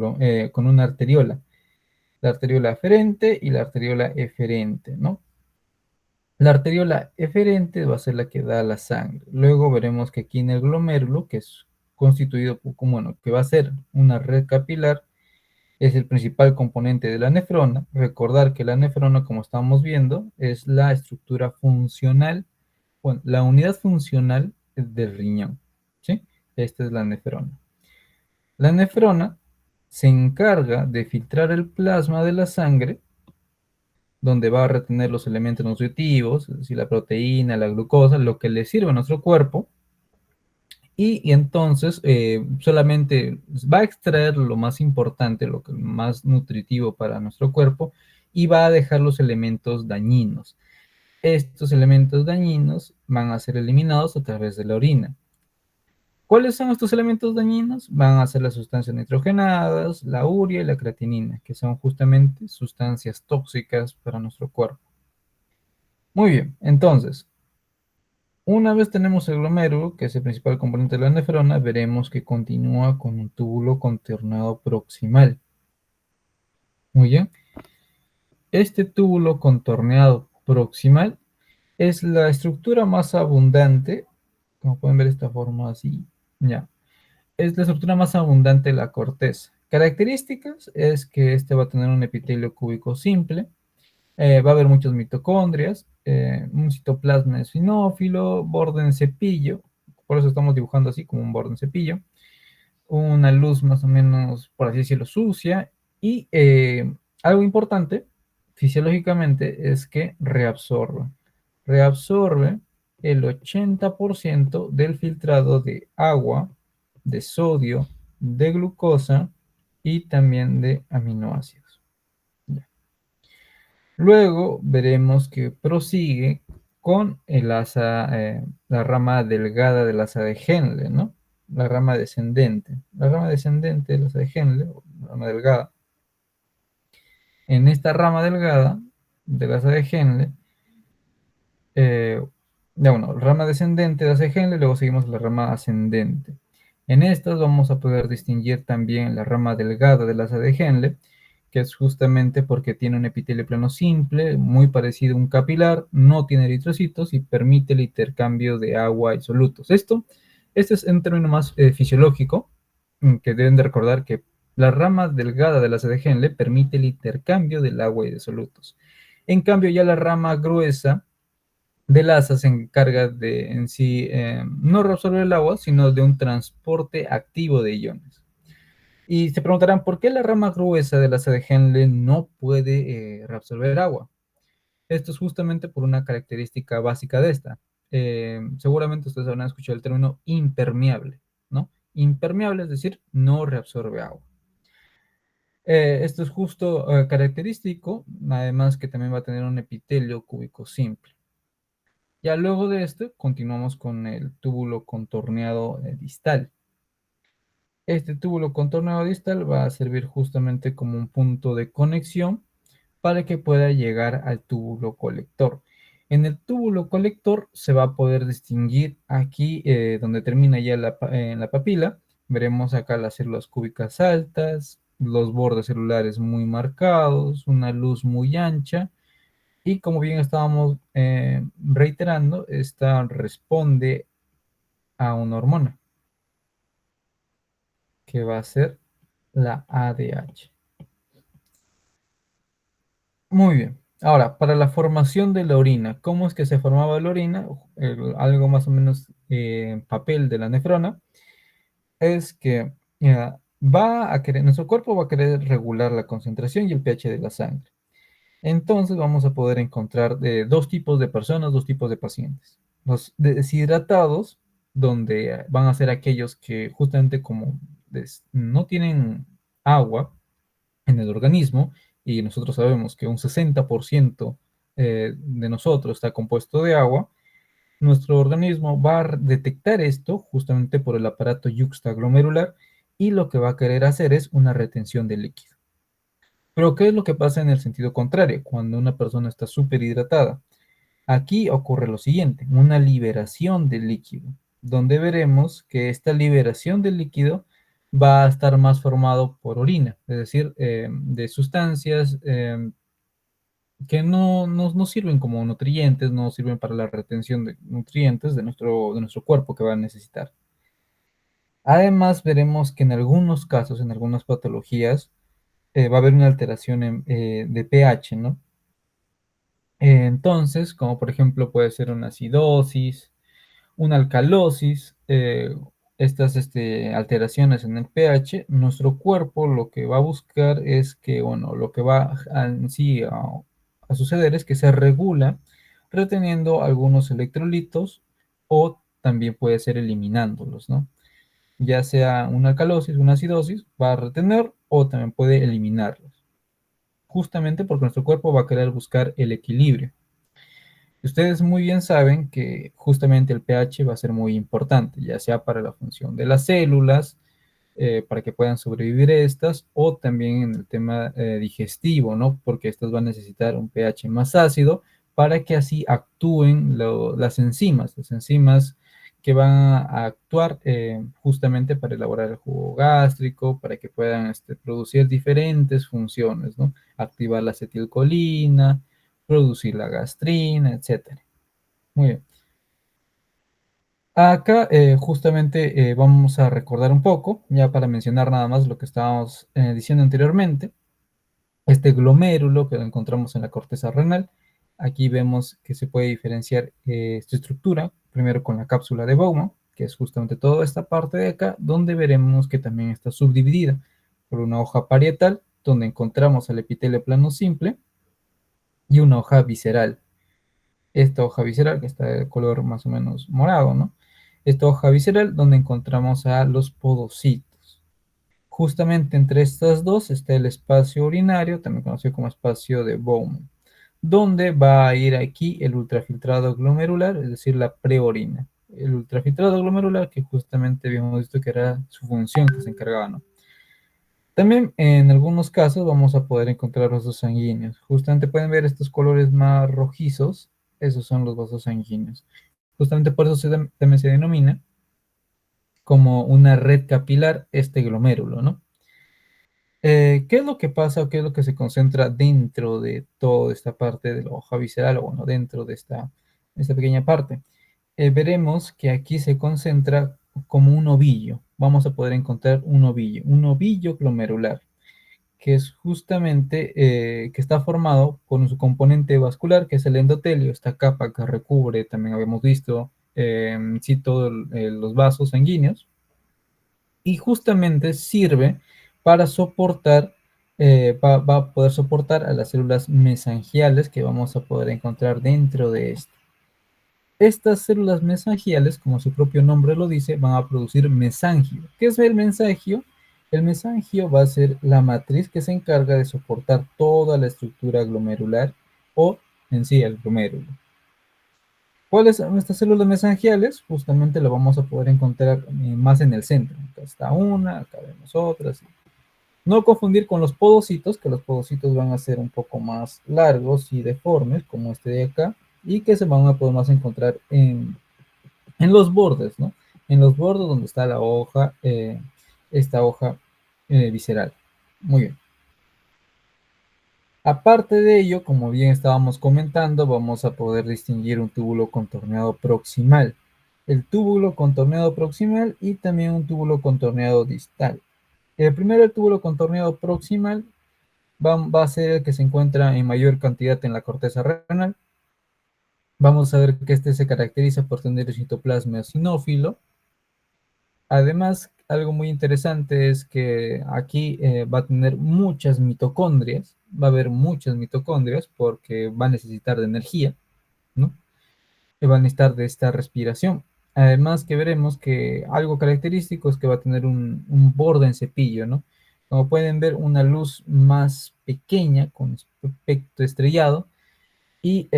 [SPEAKER 1] con una arteriola, la arteriola aferente y la arteriola eferente, ¿no? La arteriola eferente va a ser la que da la sangre. Luego veremos que aquí en el glomérulo, que es constituido como, bueno, que va a ser una red capilar, es el principal componente de la nefrona. Recordar que la nefrona, como estamos viendo, es la estructura funcional, bueno, la unidad funcional del riñón, ¿sí? Esta es la nefrona. La nefrona se encarga de filtrar el plasma de la sangre, donde va a retener los elementos nutritivos, es decir, la proteína, la glucosa, lo que le sirve a nuestro cuerpo, y entonces solamente va a extraer lo más importante, lo que más nutritivo para nuestro cuerpo, y va a dejar los elementos dañinos. Estos elementos dañinos van a ser eliminados a través de la orina. ¿Cuáles son estos elementos dañinos? Van a ser las sustancias nitrogenadas, la urea y la creatinina, que son justamente sustancias tóxicas para nuestro cuerpo. Muy bien, entonces, una vez tenemos el glomérulo, que es el principal componente de la nefrona, veremos que continúa con un túbulo contorneado proximal. Muy bien, este túbulo contorneado proximal es la estructura más abundante, como pueden ver de esta forma así, ya, es la estructura más abundante de la corteza. Características es que este va a tener un epitelio cúbico simple, va a haber muchas mitocondrias, un citoplasma eosinófilo, borde en cepillo, por eso estamos dibujando así como un borde en cepillo, una luz más o menos, por así decirlo, sucia, y algo importante fisiológicamente es que reabsorbe el 80% del filtrado de agua, de sodio, de glucosa y también de aminoácidos. Luego veremos que prosigue con el asa, la rama delgada del asa de Henle, ¿no? La rama descendente. La rama descendente del asa de Henle, o la rama delgada. En esta rama delgada del asa de Henle, eh, ya bueno, rama descendente de asa de Henle, luego seguimos la rama ascendente. En estas vamos a poder distinguir también la rama delgada del asa de Henle, que es justamente porque tiene un epitelio plano simple, muy parecido a un capilar, no tiene eritrocitos y permite el intercambio de agua y solutos. Este es un término más fisiológico, que deben de recordar que la rama delgada de la de Henle permite el intercambio del agua y de solutos. En cambio, ya la rama gruesa del asa se encarga de en sí no reabsorber el agua, sino de un transporte activo de iones. Y se preguntarán, ¿por qué la rama gruesa de la asa de Henle no puede reabsorber agua? Esto es justamente por una característica básica de esta. Seguramente ustedes habrán escuchado el término impermeable, ¿no? Impermeable es decir, no reabsorbe agua. Esto es justo característico, además que también va a tener un epitelio cúbico simple. Ya luego de esto, continuamos con el túbulo contorneado distal. Este túbulo contorneado distal va a servir justamente como un punto de conexión para que pueda llegar al túbulo colector. En el túbulo colector se va a poder distinguir aquí donde termina ya en la papila. Veremos acá las células cúbicas altas, los bordes celulares muy marcados, una luz muy ancha. Y como bien estábamos reiterando, esta responde a una hormona que va a ser la ADH. Muy bien. Ahora, para la formación de la orina, ¿cómo es que se formaba la orina? Algo más o menos papel de la nefrona, es que nuestro cuerpo va a querer regular la concentración y el pH de la sangre. Entonces vamos a poder encontrar dos tipos de personas, dos tipos de pacientes. Los deshidratados, donde van a ser aquellos que justamente como no tienen agua en el organismo, y nosotros sabemos que un 60% de nosotros está compuesto de agua, nuestro organismo va a detectar esto justamente por el aparato yuxtaglomerular y lo que va a querer hacer es una retención de líquido. Pero ¿qué es lo que pasa en el sentido contrario? Cuando una persona está súper hidratada. Aquí ocurre lo siguiente, una liberación de líquido. donde veremos que esta liberación del líquido va a estar más formado por orina, es decir, de sustancias que no sirven como nutrientes, no sirven para la retención de nutrientes de nuestro cuerpo que va a necesitar. Además, veremos que en algunos casos, en algunas patologías, va a haber una alteración de pH, ¿no? Entonces, como por ejemplo puede ser una acidosis, una alcalosis, estas alteraciones en el pH, nuestro cuerpo lo que va a buscar es que, bueno, lo que va en sí a suceder es que se regula reteniendo algunos electrolitos o también puede ser eliminándolos, ¿no? Ya sea una alcalosis, una acidosis, va a retener o también puede eliminarlos, justamente porque nuestro cuerpo va a querer buscar el equilibrio. Ustedes muy bien saben que justamente el pH va a ser muy importante, ya sea para la función de las células, para que puedan sobrevivir estas, o también en el tema digestivo, ¿no? Porque estas van a necesitar un pH más ácido para que así actúen las enzimas que van a actuar justamente para elaborar el jugo gástrico, para que puedan producir diferentes funciones, ¿no? Activar la acetilcolina, producir la gastrina, etcétera. Muy bien. Acá justamente vamos a recordar un poco, ya para mencionar nada más lo que estábamos diciendo anteriormente, este glomérulo que lo encontramos en la corteza renal. Aquí vemos que se puede diferenciar esta estructura, primero con la cápsula de Bowman, que es justamente toda esta parte de acá, donde veremos que también está subdividida por una hoja parietal, donde encontramos el epitelio plano simple, y una hoja visceral. Esta hoja visceral que está de color más o menos morado, ¿no? Esta hoja visceral donde encontramos a los podocitos. Justamente entre estas dos está el espacio urinario, también conocido como espacio de Bowman, donde va a ir aquí el ultrafiltrado glomerular, es decir, la preorina. El ultrafiltrado glomerular que justamente habíamos visto que era su función que se encargaba, ¿no? También en algunos casos vamos a poder encontrar vasos sanguíneos. Justamente pueden ver estos colores más rojizos, esos son los vasos sanguíneos. Justamente por eso también se denomina como una red capilar este glomérulo, ¿no? ¿Qué es lo que pasa o qué es lo que se concentra dentro de toda esta parte de la hoja visceral o bueno, dentro de esta pequeña parte? Veremos que aquí se concentra como un ovillo. Vamos a poder encontrar un ovillo glomerular que es justamente que está formado por su componente vascular, que es el endotelio, esta capa que recubre, también habíamos visto, sí, todos los vasos sanguíneos, y justamente sirve para soportar, va a poder soportar a las células mesangiales que vamos a poder encontrar dentro de esto. Estas células mesangiales, como su propio nombre lo dice, van a producir mesangio. ¿Qué es el mesangio? El mesangio va a ser la matriz que se encarga de soportar toda la estructura glomerular o en sí el glomérulo. ¿Cuáles son estas células mesangiales? Justamente lo vamos a poder encontrar más en el centro. Acá está una, acá vemos otras. No confundir con los podocitos, que los podocitos van a ser un poco más largos y deformes, como este de acá, y que se van a poder más encontrar en los bordes, ¿no? En los bordes donde está la hoja, esta hoja visceral. Muy bien. Aparte de ello, como bien estábamos comentando, vamos a poder distinguir un túbulo contorneado proximal, el túbulo contorneado proximal y también un túbulo contorneado distal. Primero, el túbulo contorneado proximal va a ser el que se encuentra en mayor cantidad en la corteza renal. Vamos a ver que este se caracteriza por tener el citoplasma eosinófilo. Además, algo muy interesante es que aquí va a tener muchas mitocondrias, va a haber muchas mitocondrias porque va a necesitar de energía, ¿no? Y va a necesitar de esta respiración. Además que veremos que algo característico es que va a tener un borde en cepillo, ¿no? Como pueden ver, una luz más pequeña con aspecto estrellado y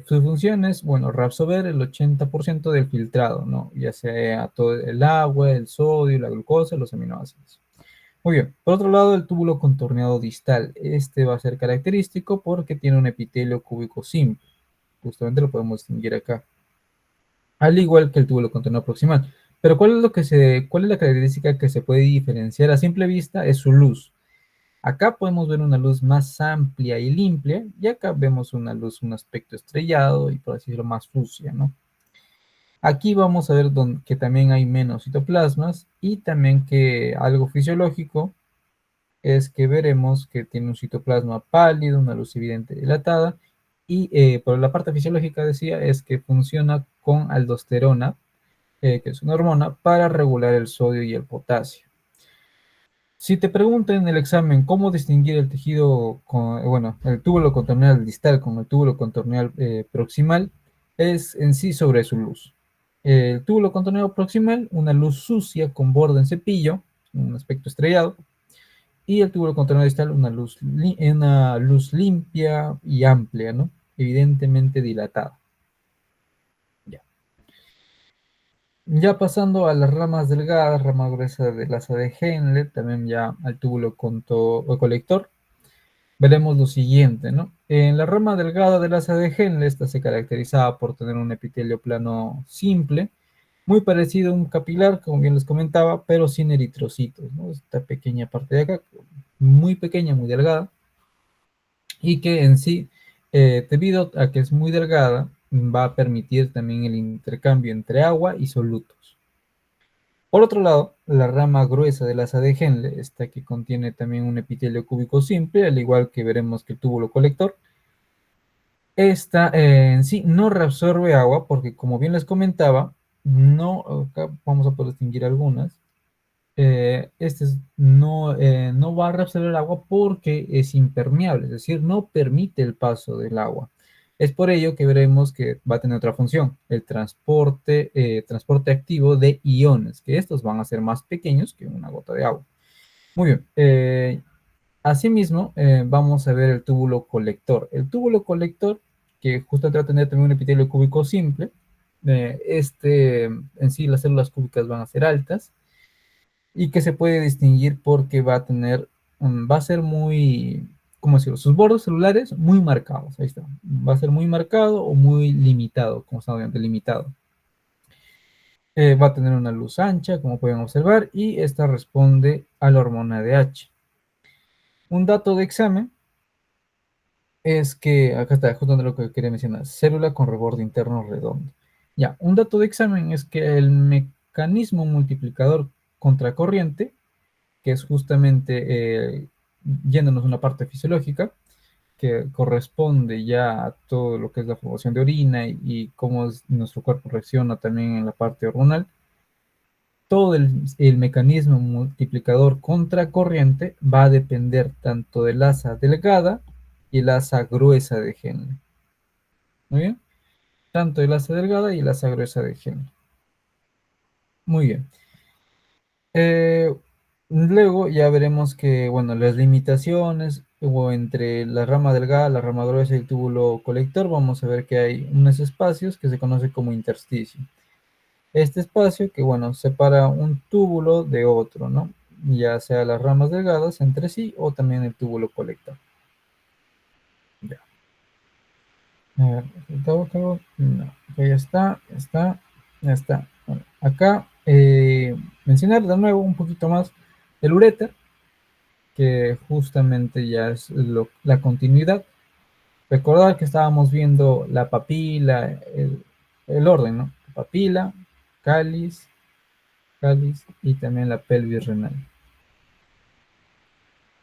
[SPEAKER 1] su función es, bueno, reabsorber el 80% del filtrado, ¿no? Ya sea todo el agua, el sodio, la glucosa, los aminoácidos. Muy bien. Por otro lado, el túbulo contorneado distal. Este va a ser característico porque tiene un epitelio cúbico simple. Justamente lo podemos distinguir acá. al igual que el túbulo contorneado proximal. Pero ¿cuál es la característica que se puede diferenciar a simple vista? Es su luz. Acá podemos ver una luz más amplia y limpia, y acá vemos una luz, un aspecto estrellado y por así decirlo más sucia, ¿no? Aquí vamos a ver que también hay menos citoplasmas y también que algo fisiológico es que veremos que tiene un citoplasma pálido, una luz evidente dilatada, y por la parte fisiológica decía es que funciona con aldosterona, que es una hormona, para regular el sodio y el potasio. Si te preguntan en el examen cómo distinguir el tejido, bueno, el túbulo contorneal distal con el túbulo contorneal proximal, es en sí sobre su luz. El túbulo contorneal proximal, una luz sucia con borde en cepillo, un aspecto estrellado, y el túbulo contorneal distal, una luz limpia y amplia, ¿no? Evidentemente dilatada. Ya. Ya pasando a las ramas delgadas, rama gruesa del asa de Henle, también ya al túbulo colector, veremos lo siguiente, ¿no? En la rama delgada del asa de Henle, esta se caracterizaba por tener un epitelio plano simple, muy parecido a un capilar, como bien les comentaba, pero sin eritrocitos, ¿no? Esta pequeña parte de acá, muy pequeña, muy delgada, y que en sí, debido a que es muy delgada, va a permitir también el intercambio entre agua y solutos. Por otro lado, la rama gruesa del asa de Henle, esta que contiene también un epitelio cúbico simple, al igual que veremos que el túbulo colector, esta en sí no reabsorbe agua porque, como bien les comentaba, no, acá vamos a poder distinguir algunas, no va a reabsorber agua porque es impermeable, es decir, no permite el paso del agua. Es por ello que veremos que va a tener otra función, el transporte activo de iones, que estos van a ser más pequeños que una gota de agua. Muy bien. Asimismo, vamos a ver el túbulo colector. El túbulo colector, que justamente va a tener también un epitelio cúbico simple, en sí las células cúbicas van a ser altas, y que se puede distinguir porque va a ser muy, ¿cómo decirlo? Sus bordes celulares muy marcados, ahí está. Va a ser muy marcado o muy limitado, como estamos viendo, delimitado. Va a tener una luz ancha, como pueden observar, y esta responde a la hormona DH. Un dato de examen es que, acá está, justo lo que quería mencionar, célula con reborde interno redondo. Ya, un dato de examen es que el mecanismo multiplicador contracorriente, que es justamente yéndonos a una parte fisiológica, que corresponde ya a todo lo que es la formación de orina y cómo nuestro cuerpo reacciona también en la parte hormonal, todo el mecanismo multiplicador contracorriente va a depender tanto del asa delgada y el asa gruesa de Henle. Muy bien. Tanto el asa delgada y el asa gruesa de Henle. Muy bien. Eh, Luego ya veremos que, bueno, las limitaciones o entre la rama delgada, la rama gruesa y el túbulo colector, vamos a ver que hay unos espacios que se conoce como intersticio. Este espacio que, bueno, separa un túbulo de otro, ¿no? Ya sea las ramas delgadas entre sí o también el túbulo colector. Ya. A ver, resultado, no, ok, ya está, ya está, ya está. Bueno, acá mencionar de nuevo un poquito más el uréter, que justamente ya es la continuidad. Recordar que estábamos viendo la papila, el orden, ¿no? Papila, cáliz, cáliz y también la pelvis renal.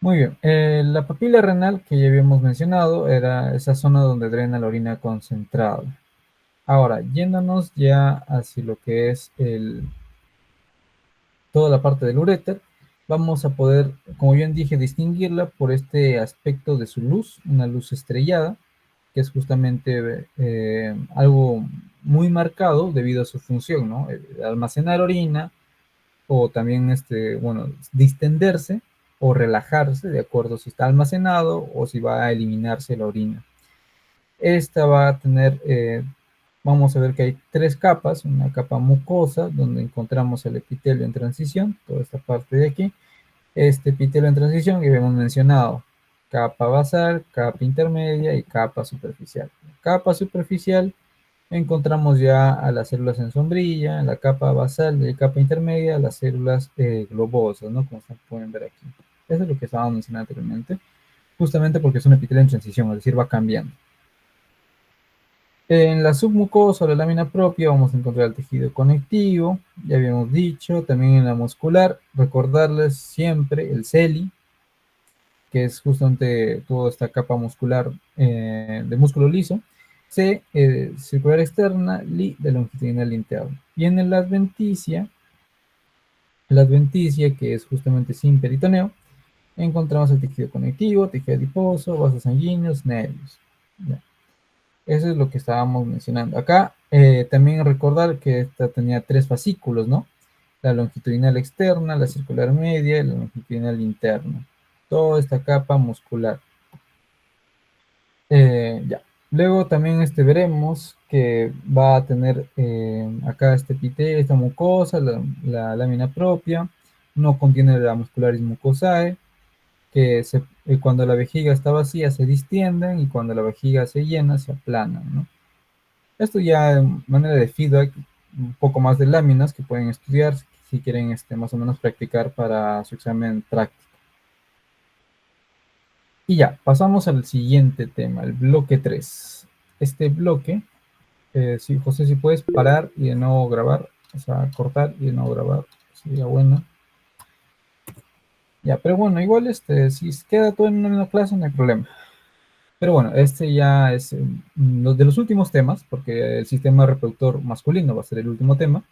[SPEAKER 1] Muy bien, la papila renal que ya habíamos mencionado era esa zona donde drena la orina concentrada. Ahora, yéndonos ya hacia lo que es toda la parte del uréter, vamos a poder, como bien dije, distinguirla por este aspecto de su luz, una luz estrellada, que es justamente algo muy marcado debido a su función, ¿no? Almacenar orina o también, bueno, distenderse o relajarse de acuerdo si está almacenado o si va a eliminarse la orina. Esta va a tener, vamos a ver que hay tres capas, una capa mucosa donde encontramos el epitelio en transición, toda esta parte de aquí, este epitelio en transición que habíamos mencionado, capa basal, capa intermedia y capa superficial. Capa superficial encontramos ya a las células en sombrilla, en la capa basal y la capa intermedia, las células globosas, ¿no? Como ustedes pueden ver aquí. Eso es lo que estábamos mencionando anteriormente, justamente porque es un epitelio en transición, es decir, va cambiando. En la submucosa o la lámina propia vamos a encontrar el tejido conectivo, ya habíamos dicho, también en la muscular, recordarles siempre el celi, que es justamente toda esta capa muscular de músculo liso, C, circular externa, Li, de longitudinal interno. Y en la adventicia, que es justamente sin peritoneo, encontramos el tejido conectivo, tejido adiposo, vasos sanguíneos, nervios. ¿Ya? Eso es lo que estábamos mencionando. Acá también recordar que esta tenía tres fascículos, ¿no? La longitudinal externa, la circular media y la longitudinal interna. Toda esta capa muscular. Ya. Luego también veremos que va a tener acá este epitelio, esta mucosa, la lámina propia. No contiene la muscularis mucosae, que cuando la vejiga está vacía se distienden y cuando la vejiga se llena se aplanan, ¿no? Esto ya de manera de feedback, un poco más de láminas que pueden estudiar si quieren más o menos practicar para su examen práctico. Y ya, pasamos al siguiente tema, el bloque 3. Este bloque, sí, José, si puedes parar y de nuevo grabar, o sea, cortar y de nuevo grabar, sería bueno. Ya, pero bueno, igual si queda todo en una misma clase, no hay problema. Pero bueno, este ya es de los últimos temas, porque el sistema reproductor masculino va a ser el último tema.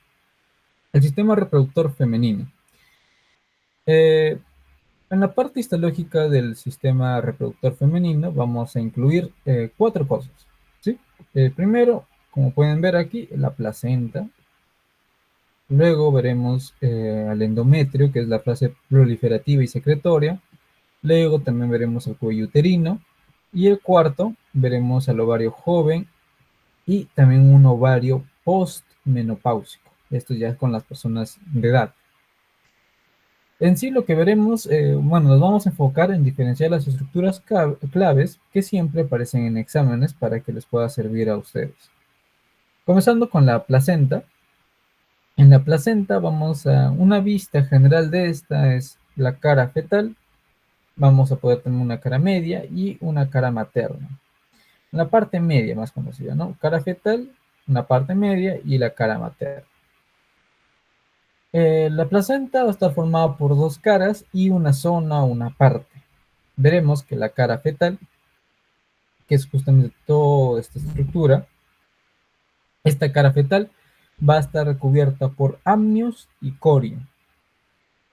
[SPEAKER 1] El sistema reproductor femenino. Eh, en la parte histológica del sistema reproductor femenino vamos a incluir cuatro cosas, ¿sí? Primero, como pueden ver aquí, la placenta. Luego veremos al endometrio, que es la fase proliferativa y secretoria. Luego también veremos el cuello uterino. Y el cuarto, veremos al ovario joven y también un ovario postmenopáusico. Esto ya es con las personas de edad. En sí lo que veremos, bueno, nos vamos a enfocar en diferenciar las estructuras claves que siempre aparecen en exámenes para que les pueda servir a ustedes. Comenzando con la placenta. En la placenta vamos a una vista general de esta es la cara fetal. Vamos a poder tener una cara media y una cara materna. La parte media más conocida, ¿no? Cara fetal, una parte media y la cara materna. La placenta va a estar formada por dos caras y una zona o una parte. Veremos que la cara fetal, que es justamente toda esta estructura, esta cara fetal va a estar recubierta por amnios y corio.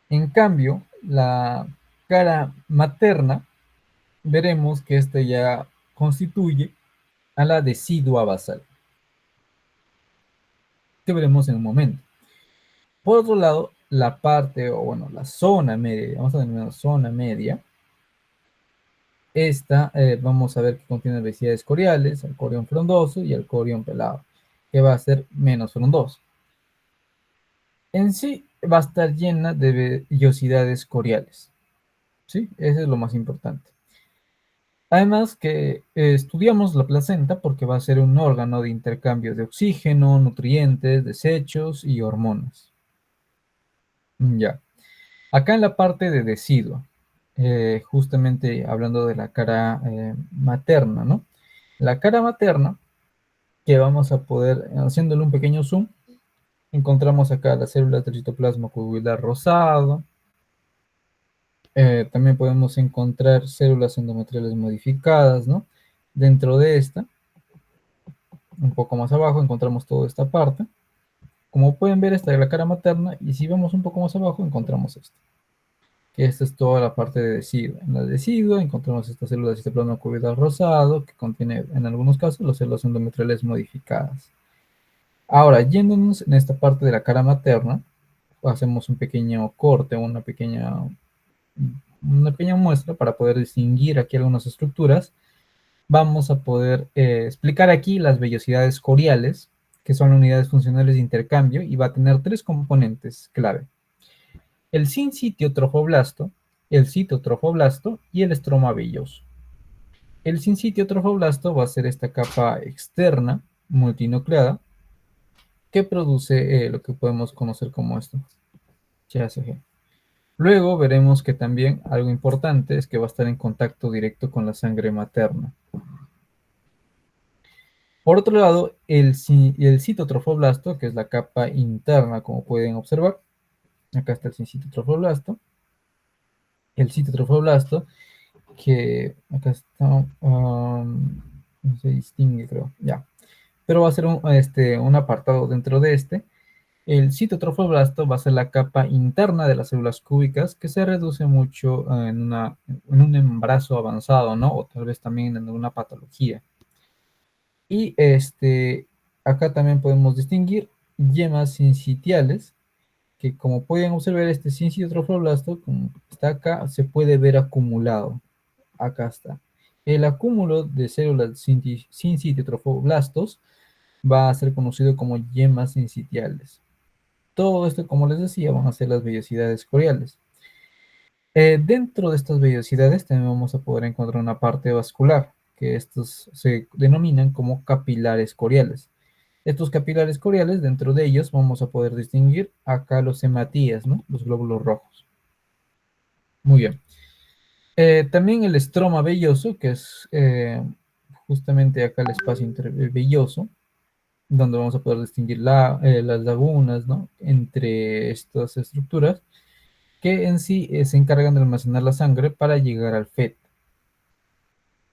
[SPEAKER 1] En cambio, la cara materna, veremos que esta ya constituye a la decidua basal, que veremos en un momento. Por otro lado, la parte, o bueno, la zona media, vamos a denominar zona media, esta vamos a ver que contiene velocidades coriales, el corión frondoso y el corión pelado, que va a ser menos frondoso. En sí va a estar llena de vellosidades coriales, ¿sí? Eso es lo más importante. Además que estudiamos la placenta porque va a ser un órgano de intercambio de oxígeno, nutrientes, desechos y hormonas. Ya. Acá en la parte de deciduo, justamente hablando de la cara materna, ¿no? La cara materna, que vamos a poder, haciéndole un pequeño zoom, encontramos acá las células del citoplasma cubicular rosado. También podemos encontrar células endometriales modificadas, ¿no? Dentro de esta, un poco más abajo, encontramos toda esta parte. Como pueden ver, esta es la cara materna, y si vemos un poco más abajo, encontramos esto. Que esta es toda la parte de deciduo. En la deciduo encontramos esta célula de citoplasma cubicular rosado, que contiene, en algunos casos, las células endometriales modificadas. Ahora, yéndonos en esta parte de la cara materna, hacemos un pequeño corte, una pequeña muestra para poder distinguir aquí algunas estructuras. Vamos a poder explicar aquí las vellosidades coriales, que son unidades funcionales de intercambio, y va a tener tres componentes clave: el sincitio-trofoblasto, el citotrofoblasto y el estroma velloso. El sincitio-trofoblasto va a ser esta capa externa, multinucleada que produce lo que podemos conocer como esto, CHG. Luego veremos que también algo importante es que va a estar en contacto directo con la sangre materna. Por otro lado, el citotrofoblasto, que es la capa interna, como pueden observar, acá está el citotrofoblasto, el citotrofoblasto, que acá está, no se distingue, creo, ya. Pero va a ser un apartado dentro de este. El citotrofoblasto va a ser la capa interna de las células cúbicas que se reduce mucho en un embarazo avanzado, ¿no? O tal vez también en una patología. Y acá también podemos distinguir yemas sincitiales, que como pueden observar, este citotrofoblasto, como está acá, se puede ver acumulado. Acá está. El acúmulo de células citotrofoblastos va a ser conocido como yemas sincitiales. Todo esto, como les decía, van a ser las vellosidades coriales. Dentro de estas vellosidades también vamos a poder encontrar una parte vascular, que estos se denominan como capilares coriales. Estos capilares coriales, dentro de ellos vamos a poder distinguir acá los hematías, ¿no? Los glóbulos rojos. Muy bien. También el estroma velloso, que es justamente acá el espacio intervelloso, donde vamos a poder distinguir las lagunas, ¿no? Entre estas estructuras, que en sí se encargan de almacenar la sangre para llegar al feto.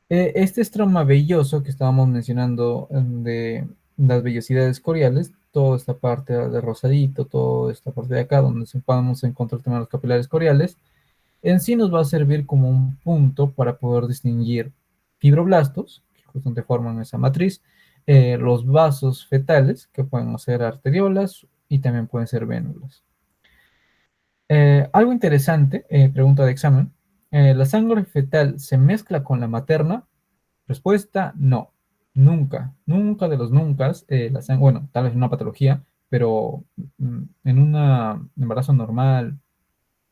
[SPEAKER 1] Este estroma velloso que estábamos mencionando de las vellosidades coriales, toda esta parte de rosadito, toda esta parte de acá, donde podemos encontrar también los capilares coriales, en sí nos va a servir como un punto para poder distinguir fibroblastos, que justamente forman esa matriz, los vasos fetales, que pueden ser arteriolas y también pueden ser vénulas. Algo interesante, pregunta de examen. ¿La sangre fetal se mezcla con la materna? Respuesta, no. Nunca, nunca de los nunca. Bueno, tal vez en una patología, pero en un embarazo normal,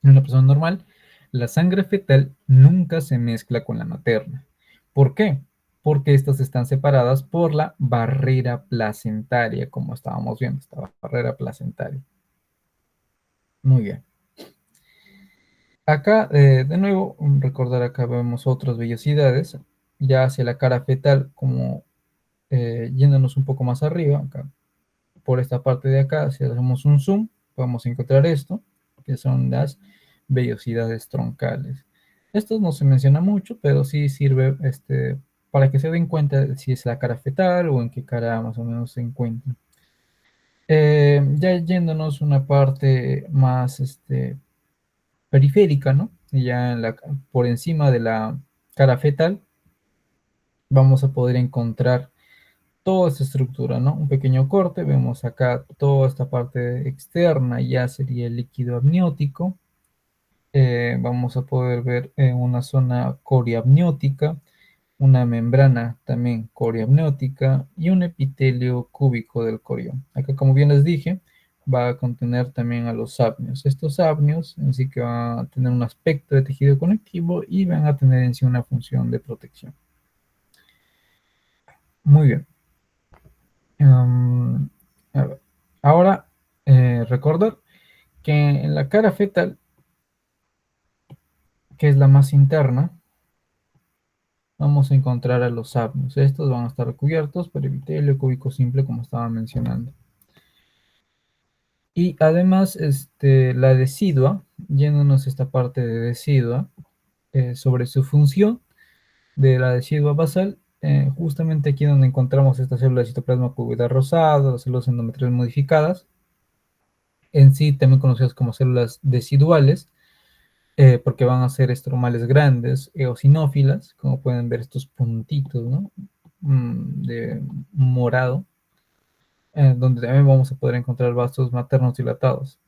[SPEAKER 1] en una persona normal, la sangre fetal nunca se mezcla con la materna. ¿Por qué? Porque estas están separadas por la barrera placentaria, como estábamos viendo, esta barrera placentaria. Muy bien. Acá, de nuevo, recordar acá vemos otras vellosidades, ya hacia la cara fetal, como yéndonos un poco más arriba, acá, por esta parte de acá, si hacemos un zoom, podemos encontrar esto, que son las vellosidades troncales. Esto no se menciona mucho, pero sí sirve para que se den cuenta de si es la cara fetal o en qué cara más o menos se encuentra. Ya yéndonos una parte más periférica, ¿no? Y ya por encima de la cara fetal vamos a poder encontrar toda esta estructura, ¿no? Un pequeño corte, vemos acá toda esta parte externa, ya sería el líquido amniótico. Vamos a poder ver una zona coriamniótica, una membrana también coriamniótica y un epitelio cúbico del corión. Acá, como bien les dije, va a contener también a los amnios. Estos amnios en sí que van a tener un aspecto de tejido conectivo y van a tener en sí una función de protección. Muy bien. A ver. Ahora, recordar que en la cara fetal, que es la más interna, vamos a encontrar a los amnios. Estos van a estar cubiertos por epitelio cúbico simple, como estaba mencionando. Y además, la decidua, yéndonos a esta parte de decidua, sobre su función de la decidua basal, justamente aquí donde encontramos estas células de citoplasma cuboidal rosado, las células endometriales modificadas, en sí también conocidas como células deciduales, porque van a ser estromales grandes, eosinófilas, como pueden ver estos puntitos, ¿no? De morado, donde también vamos a poder encontrar vasos maternos dilatados.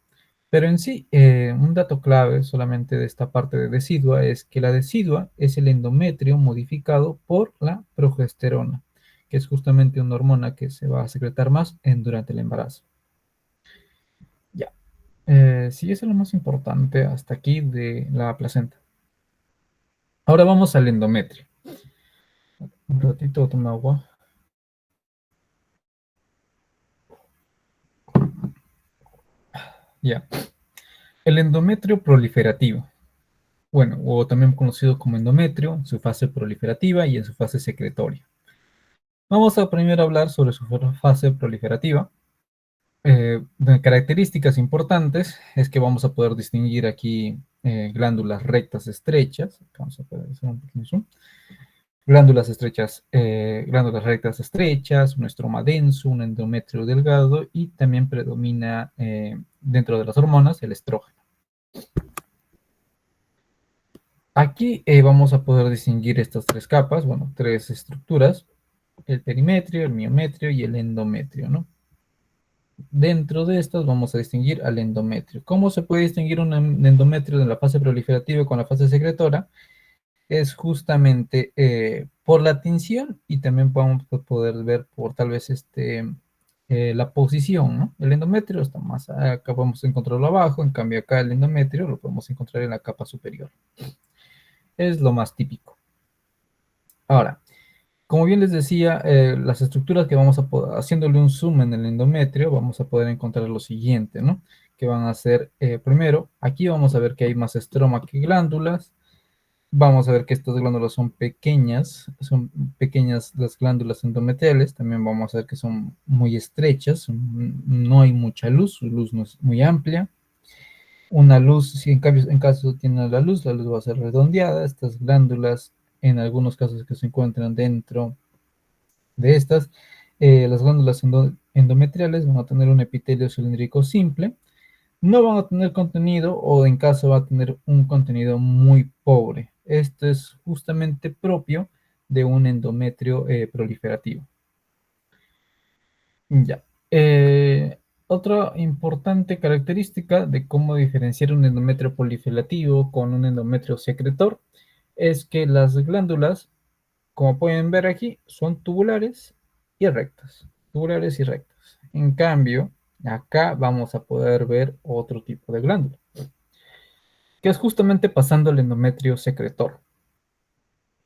[SPEAKER 1] Pero en sí, un dato clave solamente de esta parte de decidua es que la decidua es el endometrio modificado por la progesterona, que es justamente una hormona que se va a secretar más durante el embarazo. Ya. Sí, eso es lo más importante hasta aquí de la placenta. Ahora vamos al endometrio. Un ratito, toma agua. Ya. El endometrio proliferativo. Bueno, o también conocido como endometrio, en su fase proliferativa y en su fase secretoria. Vamos a primero hablar sobre su fase proliferativa. De características importantes es que vamos a poder distinguir aquí glándulas rectas estrechas. Vamos a poder hacer un pequeño zoom. Glándulas estrechas, glándulas rectas estrechas, un estroma denso, un endometrio delgado y también predomina dentro de las hormonas el estrógeno. Aquí vamos a poder distinguir estas tres capas, bueno, tres estructuras, el perimetrio, el miometrio y el endometrio, ¿no? Dentro de estas vamos a distinguir al endometrio. ¿Cómo se puede distinguir un endometrio de la fase proliferativa con la fase secretora? Es justamente por la tinción y también podemos poder ver por tal vez la posición, ¿no? El endometrio está más acá, podemos encontrarlo abajo, en cambio acá el endometrio lo podemos encontrar en la capa superior. Es lo más típico. Ahora, como bien les decía, las estructuras que vamos a poder, haciéndole un zoom en el endometrio, vamos a poder encontrar lo siguiente, ¿no? Que van a ser, primero, aquí vamos a ver que hay más estroma que glándulas. Vamos a ver que estas glándulas son pequeñas las glándulas endometriales. También vamos a ver que son muy estrechas, no hay mucha luz, su luz no es muy amplia. Una luz, si en cambio, en caso tiene la luz va a ser redondeada. Estas glándulas, en algunos casos que se encuentran dentro de estas, las glándulas endometriales van a tener un epitelio cilíndrico simple, no van a tener contenido o en caso va a tener un contenido muy pobre. Esto es justamente propio de un endometrio proliferativo. Ya. Otra importante característica de cómo diferenciar un endometrio proliferativo con un endometrio secretor es que las glándulas, como pueden ver aquí, son tubulares y rectas. Tubulares y rectas. En cambio, acá vamos a poder ver otro tipo de glándula, que es justamente pasando al endometrio secretor.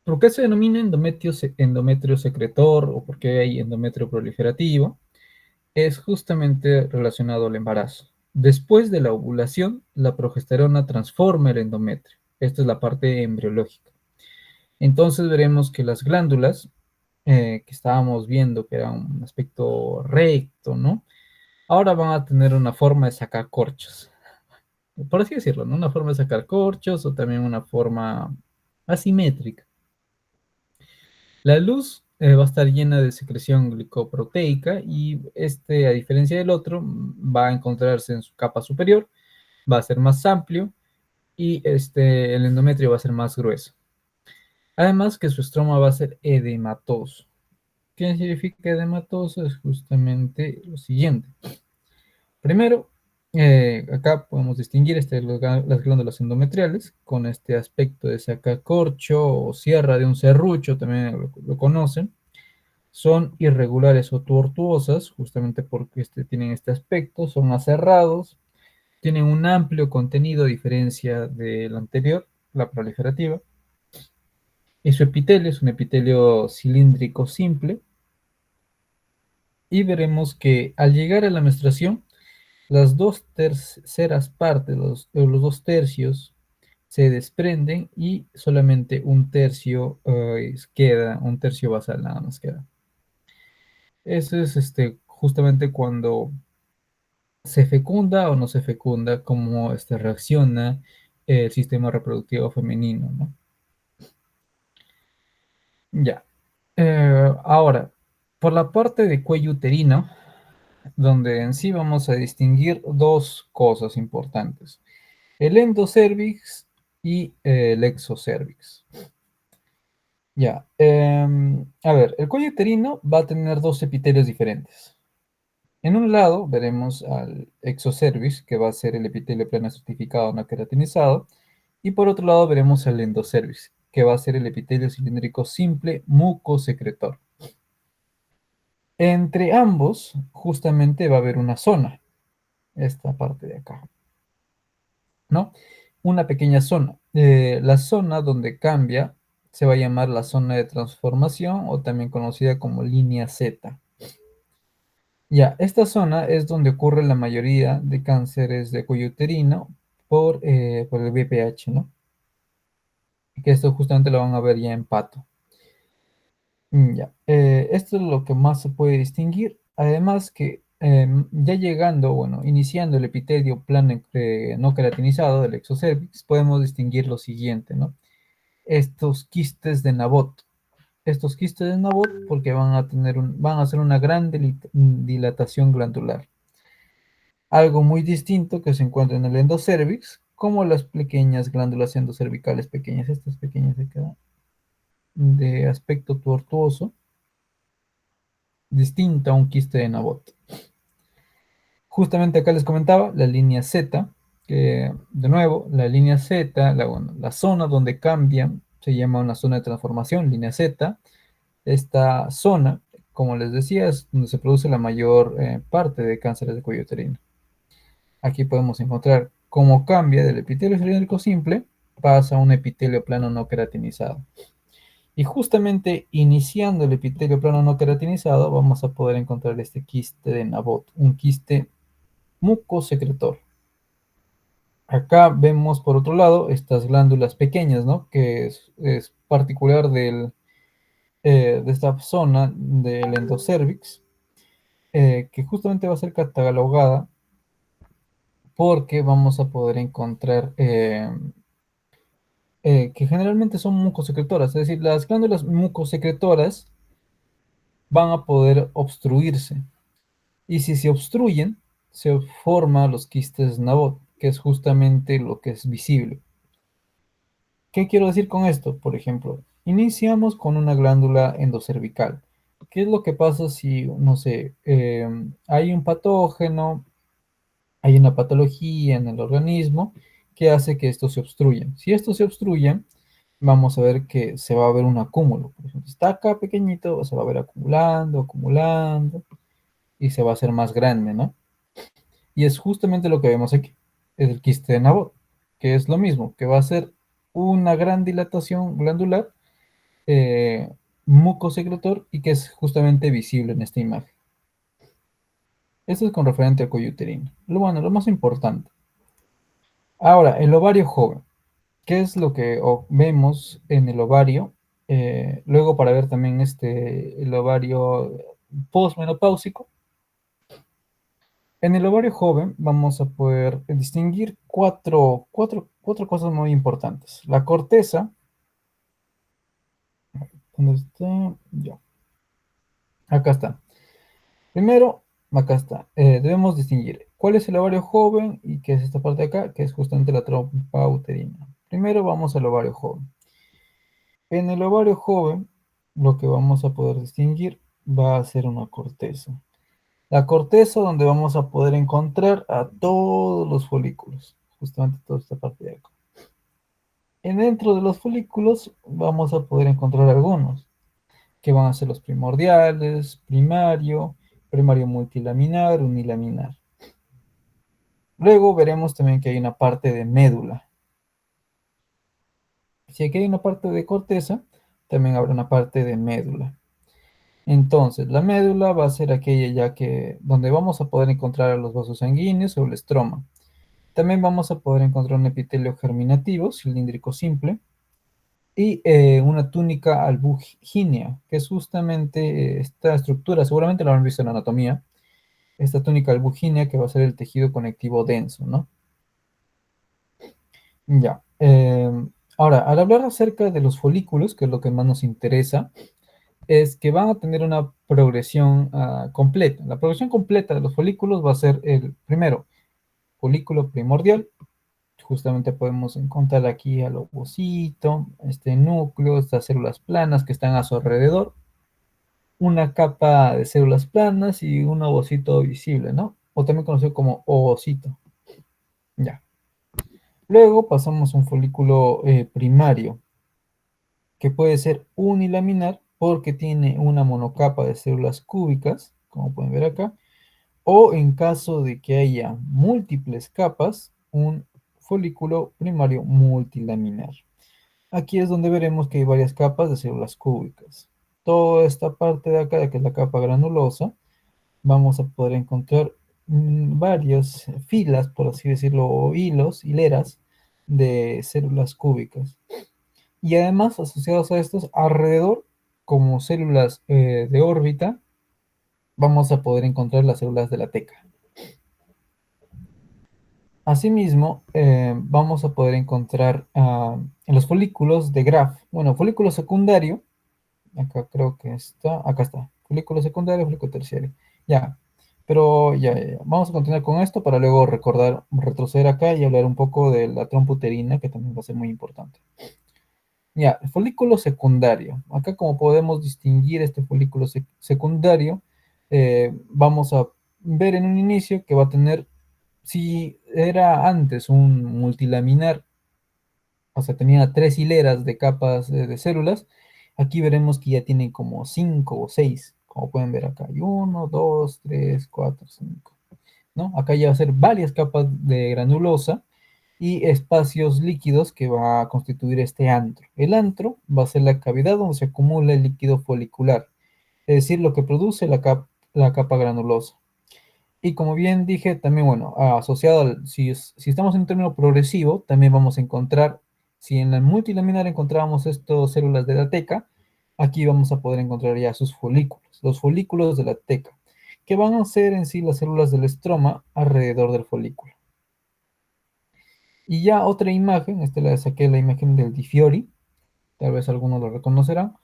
[SPEAKER 1] ¿Por qué se denomina endometrio secretor o por qué hay endometrio proliferativo? Es justamente relacionado al embarazo. Después de la ovulación, la progesterona transforma el endometrio. Esta es la parte embriológica. Entonces veremos que las glándulas que estábamos viendo, que era un aspecto recto, ¿no? Ahora van a tener una forma de sacar corchos, por así decirlo, ¿no? Una forma de sacar corchos o también una forma asimétrica. La luz va a estar llena de secreción glicoproteica y este, a diferencia del otro, va a encontrarse en su capa superior, va a ser más amplio y el endometrio va a ser más grueso. Además que su estroma va a ser edematoso. ¿Qué significa edematoso? Es justamente lo siguiente. Primero, acá podemos distinguir las glándulas endometriales con este aspecto de sacacorcho o sierra de un serrucho, también lo conocen. Son irregulares o tortuosas, justamente porque tienen este aspecto, son aserrados, tienen un amplio contenido a diferencia del anterior, la proliferativa, y su epitelio es un epitelio cilíndrico simple, y veremos que al llegar a la menstruación, las dos terceras partes, los dos tercios, se desprenden y solamente un tercio queda, un tercio basal nada más queda. Eso es justamente cuando se fecunda o no se fecunda, cómo reacciona el sistema reproductivo femenino, ¿no? Ya. Ahora, por la parte de cuello uterino, donde en sí vamos a distinguir dos cosas importantes, el endocervix y el exocervix. Ya, a ver, el cuello uterino va a tener dos epitelios diferentes. En un lado veremos al exocervix, que va a ser el epitelio plano estratificado no queratinizado, y por otro lado veremos al endocervix, que va a ser el epitelio cilíndrico simple mucosecretor. Entre ambos, justamente va a haber una zona, esta parte de acá, ¿no? Una pequeña zona. La zona donde cambia se va a llamar la zona de transformación o también conocida como línea Z. Ya, esta zona es donde ocurre la mayoría de cánceres de cuello uterino por el BPH, ¿no? Que esto justamente lo van a ver ya en pato. Ya, esto es lo que más se puede distinguir. Además que ya llegando, bueno, iniciando el epitelio plano no queratinizado del exocervix, podemos distinguir lo siguiente, ¿no? Estos quistes de Nabot. Estos quistes de Nabot porque van a hacer una gran dilatación glandular. Algo muy distinto que se encuentra en el endocervix, como las pequeñas glándulas endocervicales pequeñas, estas pequeñas de acá, de aspecto tortuoso, distinta a un quiste de Nabot. Justamente acá les comentaba la línea Z, que de nuevo, la línea Z, bueno, la zona donde cambian, se llama una zona de transformación, línea Z. Esta zona, como les decía, es donde se produce la mayor parte de cánceres de cuello uterino. Aquí podemos encontrar cómo cambia del epitelio cilíndrico simple, pasa a un epitelio plano no queratinizado. Y justamente iniciando el epitelio plano no queratinizado, vamos a poder encontrar este quiste de Nabot, un quiste mucosecretor. Acá vemos por otro lado estas glándulas pequeñas, ¿no? Que es particular de esta zona del endocervix, que justamente va a ser catalogada porque vamos a poder encontrar que generalmente son mucosecretoras, es decir, las glándulas mucosecretoras van a poder obstruirse. Y si se obstruyen, se forman los quistes Nabot, que es justamente lo que es visible. ¿Qué quiero decir con esto? Por ejemplo, iniciamos con una glándula endocervical. ¿Qué es lo que pasa si, no sé, hay un patógeno, hay una patología en el organismo que hace que esto se obstruya? Si esto se obstruye, vamos a ver que se va a ver un acúmulo. Por ejemplo, está acá pequeñito, se va a ver acumulando, acumulando, y se va a hacer más grande, ¿no? Y es justamente lo que vemos aquí, es el quiste de Nabot, que es lo mismo, que va a ser una gran dilatación glandular, eh, mucosecretor, y que es justamente visible en esta imagen. Esto es con referente al cuello uterino. Lo más importante. Ahora, el ovario joven. ¿Qué es lo que vemos en el ovario? Luego para ver también el ovario postmenopáusico. En el ovario joven vamos a poder distinguir cuatro cosas muy importantes. La corteza, ¿dónde está? Ya, acá está. Primero, acá está. Debemos distinguir cuál es el ovario joven y qué es esta parte de acá, que es justamente la trompa uterina. Primero vamos al ovario joven. En el ovario joven, lo que vamos a poder distinguir va a ser una corteza. La corteza donde vamos a poder encontrar a todos los folículos, justamente toda esta parte de acá. Y dentro de los folículos vamos a poder encontrar algunos, que van a ser los primordiales, primario multilaminar, unilaminar. Luego veremos también que hay una parte de médula. Si aquí hay una parte de corteza, también habrá una parte de médula. Entonces, la médula va a ser aquella ya que donde vamos a poder encontrar los vasos sanguíneos o el estroma. También vamos a poder encontrar un epitelio germinativo, cilíndrico simple, y una túnica albugínea, que es justamente esta estructura, seguramente lo han visto en la anatomía, esta túnica albugínea que va a ser el tejido conectivo denso, ¿no? Ya. Ahora, al hablar acerca de los folículos, que es lo que más nos interesa, es que van a tener una progresión completa. La progresión completa de los folículos va a ser el primero, folículo primordial. Justamente podemos encontrar aquí al ovocito, este núcleo, estas células planas que están a su alrededor, una capa de células planas y un ovocito visible, ¿no? O también conocido como ovocito. Ya. Luego pasamos a un folículo primario, que puede ser unilaminar porque tiene una monocapa de células cúbicas, como pueden ver acá, o en caso de que haya múltiples capas, un folículo primario multilaminar. Aquí es donde veremos que hay varias capas de células cúbicas. Toda esta parte de acá, que es la capa granulosa, vamos a poder encontrar varias filas, por así decirlo, o hilos, hileras de células cúbicas. Y además, asociados a estos, alrededor, como células de órbita, vamos a poder encontrar las células de la teca. Asimismo, vamos a poder encontrar en los folículos de Graf, bueno, folículo secundario, acá creo que está, acá está, folículo secundario, folículo terciario, ya, pero ya, vamos a continuar con esto para luego recordar, retroceder acá y hablar un poco de la trompa uterina, que también va a ser muy importante. Ya, el folículo secundario, acá como podemos distinguir este folículo secundario, vamos a ver en un inicio que va a tener, si era antes un multilaminar, o sea, tenía tres hileras de capas de células, aquí veremos que ya tiene como cinco o seis, como pueden ver acá, hay uno, dos, tres, cuatro, cinco, ¿no? Acá ya va a ser varias capas de granulosa y espacios líquidos que va a constituir este antro. El antro va a ser la cavidad donde se acumula el líquido folicular, es decir, lo que produce la capa granulosa. Y como bien dije, también, bueno, asociado al, si estamos en un término progresivo, también vamos a encontrar, si en la multilaminar encontrábamos estas células de la teca, aquí vamos a poder encontrar ya sus folículos, los folículos de la teca, que van a ser en sí las células del estroma alrededor del folículo. Y ya otra imagen, esta la saqué la imagen del Di Fiori, tal vez algunos lo reconocerán,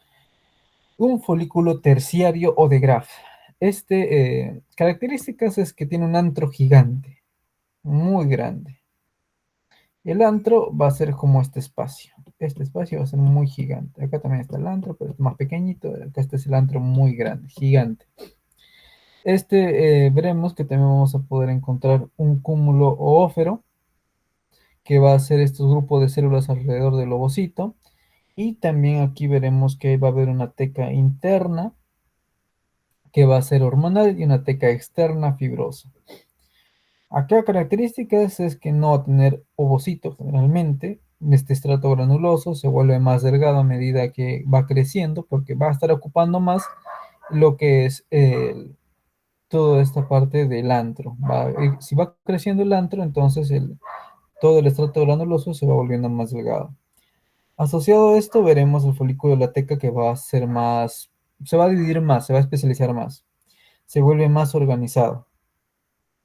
[SPEAKER 1] un folículo terciario o de Graf. Características es que tiene un antro gigante, muy grande. El antro va a ser como este espacio. Este espacio va a ser muy gigante. Acá también está el antro, pero es más pequeñito. Acá este es el antro muy grande, gigante. Veremos que también vamos a poder encontrar un cúmulo oófero, que va a ser estos grupos de células alrededor del ovocito. Y también aquí veremos que va a haber una teca interna, que va a ser hormonal, y una teca externa fibrosa. Acá características es que no va a tener ovocito generalmente. Este estrato granuloso se vuelve más delgado a medida que va creciendo porque va a estar ocupando más lo que es toda esta parte del antro. Si va creciendo el antro, entonces todo el estrato granuloso se va volviendo más delgado. Asociado a esto veremos el folículo de la teca que va a ser más, se va a dividir más, se va a especializar más, se vuelve más organizado.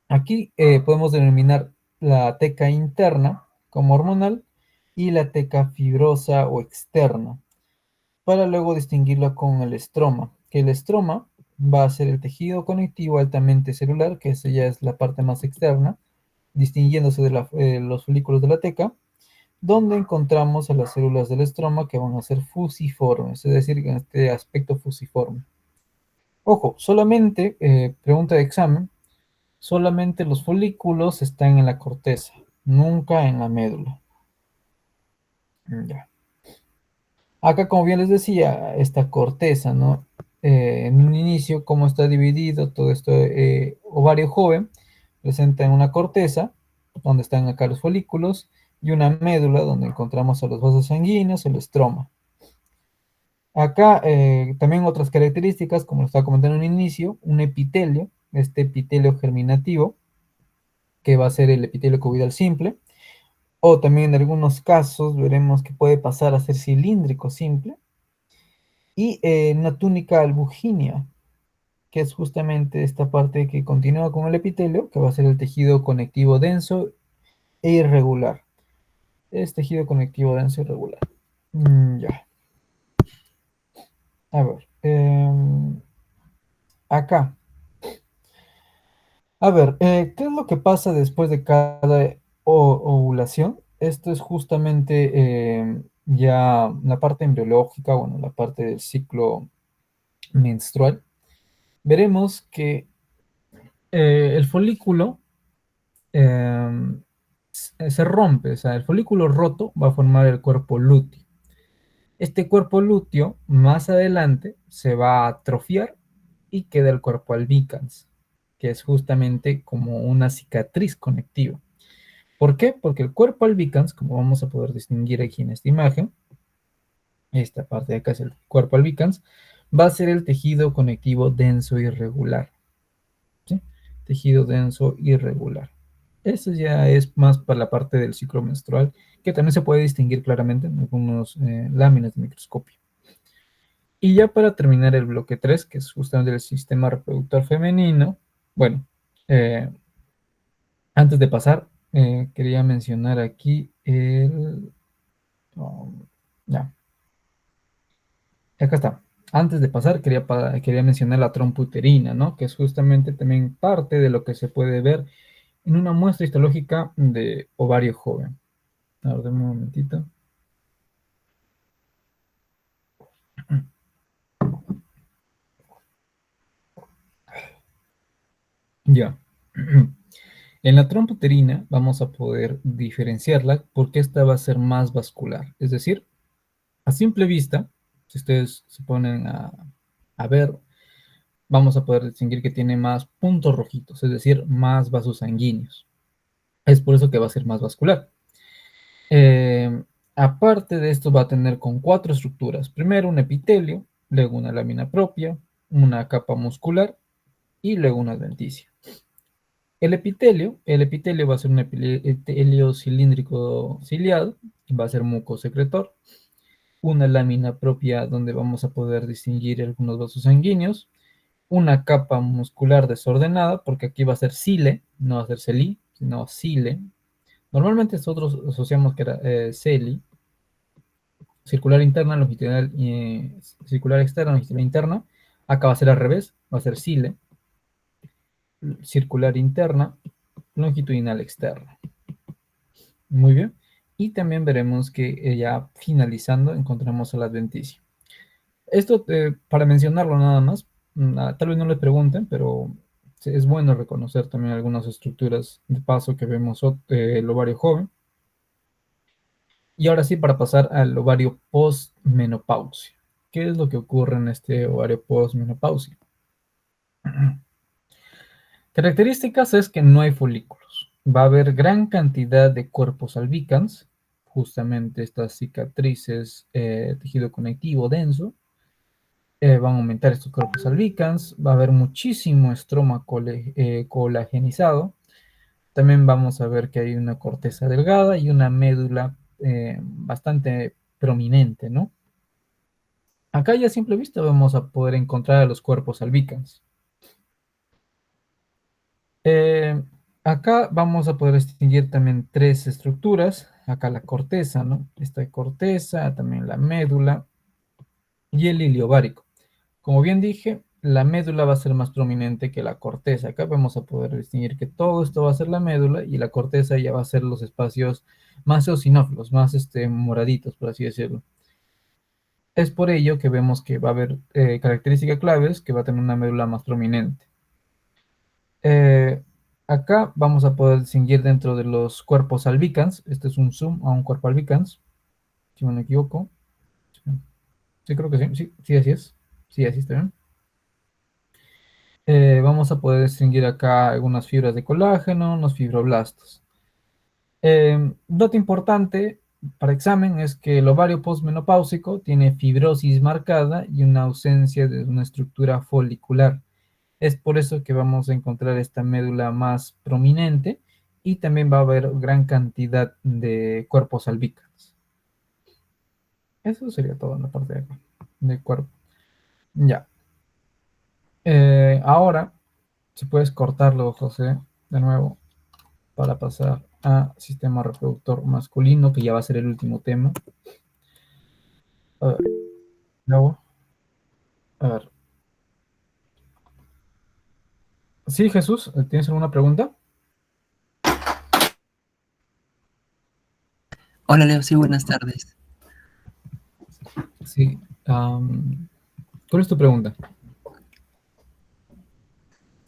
[SPEAKER 1] Aquí podemos denominar la teca interna como hormonal y la teca fibrosa o externa, para luego distinguirla con el estroma, que el estroma va a ser el tejido conectivo altamente celular, que esa ya es la parte más externa, distinguiéndose de los folículos de la teca, donde encontramos a las células del estroma que van a ser fusiformes, es decir, en este aspecto fusiforme. Ojo, solamente, pregunta de examen, solamente los folículos están en la corteza, nunca en la médula. Ya. Acá, como bien les decía, esta corteza, ¿no? En un inicio, cómo está dividido todo esto, ovario joven, presenta en una corteza, donde están acá los folículos, y una médula, donde encontramos a los vasos sanguíneos, el estroma. Acá también otras características, como lo estaba comentando en un inicio, un epitelio, este epitelio germinativo, que va a ser el epitelio cuboidal simple, o también en algunos casos veremos que puede pasar a ser cilíndrico simple, y una túnica albugínea, que es justamente esta parte que continúa con el epitelio, que va a ser el tejido conectivo denso e irregular. Es tejido conectivo denso e irregular. Ya, a ver. Acá. A ver, ¿qué es lo que pasa después de cada ovulación? Esto es justamente ya la parte embriológica, bueno, la parte del ciclo menstrual. Veremos que el folículo se rompe, o sea, el folículo roto va a formar el cuerpo lúteo. Este cuerpo lúteo más adelante se va a atrofiar y queda el cuerpo albicans, que es justamente como una cicatriz conectiva. ¿Por qué? Porque el cuerpo albicans, como vamos a poder distinguir aquí en esta imagen, esta parte de acá es el cuerpo albicans, va a ser el tejido conectivo denso y irregular. tejido denso irregular. Eso ya es más para la parte del ciclo menstrual, que también se puede distinguir claramente en algunas láminas de microscopio. Y ya para terminar el bloque 3, que es justamente el sistema reproductor femenino, bueno, eh, antes de pasar, quería mencionar aquí ya, acá está. Antes de pasar, quería mencionar la trompa uterina, ¿no? Que es justamente también parte de lo que se puede ver en una muestra histológica de ovario joven. A ver, dame un momentito. Ya. En la trompa uterina vamos a poder diferenciarla porque esta va a ser más vascular. Es decir, a simple vista, si ustedes se ponen a ver, vamos a poder distinguir que tiene más puntos rojitos, es decir, más vasos sanguíneos. Es por eso que va a ser más vascular. Eh, Aparte de esto, va a tener con cuatro estructuras. Primero un epitelio, luego una lámina propia, una capa muscular y luego una adventicia. El epitelio va a ser un epitelio cilíndrico ciliado, va a ser mucosecretor, una lámina propia donde vamos a poder distinguir algunos vasos sanguíneos, una capa muscular desordenada, porque aquí va a ser cile, no va a ser celi, sino cile. Normalmente nosotros asociamos que era celi, circular interna, longitudinal, circular externa, longitudinal interna. Acá va a ser al revés, va a ser cile, circular interna, longitudinal externa. Muy bien. Y también veremos que ya finalizando encontramos el adventicio. Esto para mencionarlo nada más, tal vez no le pregunten, pero es bueno reconocer también algunas estructuras de paso que vemos el ovario joven. Y ahora sí, para pasar al ovario postmenopausia. ¿Qué es lo que ocurre en este ovario postmenopausia? Características es que no hay folículos. Va a haber gran cantidad de cuerpos albicans, justamente estas cicatrices, tejido conectivo denso, van a aumentar estos cuerpos albicans, va a haber muchísimo estroma colagenizado, también vamos a ver que hay una corteza delgada y una médula bastante prominente, ¿no? Acá ya a simple vista vamos a poder encontrar a los cuerpos albicans. Eh, Acá vamos a poder distinguir también tres estructuras. Acá la corteza, ¿no? Esta corteza, también la médula y el hilio ovárico. Como bien dije, la médula va a ser más prominente que la corteza. Acá vamos a poder distinguir que todo esto va a ser la médula y la corteza ya va a ser los espacios más eosinófilos, más moraditos, por así decirlo. Es por ello que vemos que va a haber características claves que va a tener una médula más prominente. Eh, Acá vamos a poder distinguir dentro de los cuerpos albicans. Este es un zoom a un cuerpo albicans, si no me equivoco. Sí, creo que sí. Sí, sí, así es. Sí, así está bien. Vamos a poder distinguir acá algunas fibras de colágeno, unos fibroblastos. Dato importante para examen es que el ovario postmenopáusico tiene fibrosis marcada y una ausencia de una estructura folicular. Es por eso que vamos a encontrar esta médula más prominente y también va a haber gran cantidad de cuerpos albícanos. Eso sería todo en la parte de acá, de cuerpo. Ya. Ahora, si puedes cortarlo, José, de nuevo, para pasar a sistema reproductor masculino, que ya va a ser el último tema. A ver, luego, a ver. Sí, Jesús, ¿tienes alguna pregunta?
[SPEAKER 2] Hola Leo, sí, buenas tardes.
[SPEAKER 1] Sí. ¿Cuál es tu pregunta?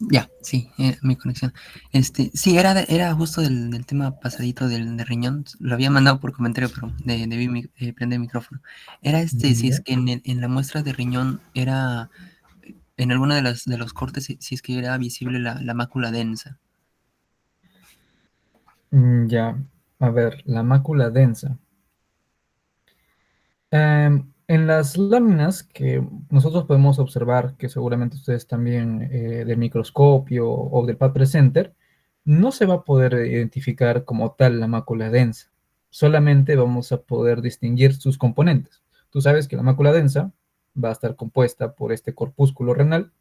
[SPEAKER 2] Ya, sí, mi conexión. Sí, era justo del tema pasadito del riñón. Lo había mandado por comentario, pero debí prender el micrófono. Era si es
[SPEAKER 1] Ya.
[SPEAKER 2] que en la muestra de riñón era, en alguna de los cortes, si es que era visible la mácula densa.
[SPEAKER 1] Ya. A ver, la mácula densa. En las láminas que nosotros podemos observar, que seguramente ustedes también del microscopio o del Paper Center, no se va a poder identificar como tal la mácula densa. Solamente vamos a poder distinguir sus componentes. Tú sabes que la mácula densa va a estar compuesta por este corpúsculo renal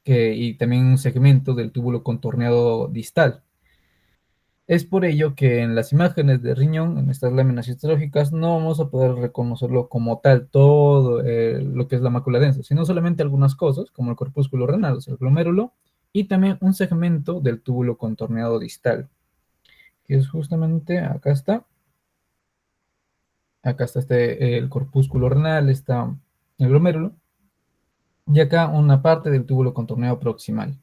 [SPEAKER 1] y también un segmento del túbulo contorneado distal. Es por ello que en las imágenes de riñón, en estas láminas histológicas, no vamos a poder reconocerlo como tal, todo lo que es la mácula densa, sino solamente algunas cosas, como el corpúsculo renal, o sea, el glomérulo, y también un segmento del túbulo contorneado distal, que es justamente, acá está el corpúsculo renal, está el glomérulo, y acá una parte del túbulo contorneado proximal.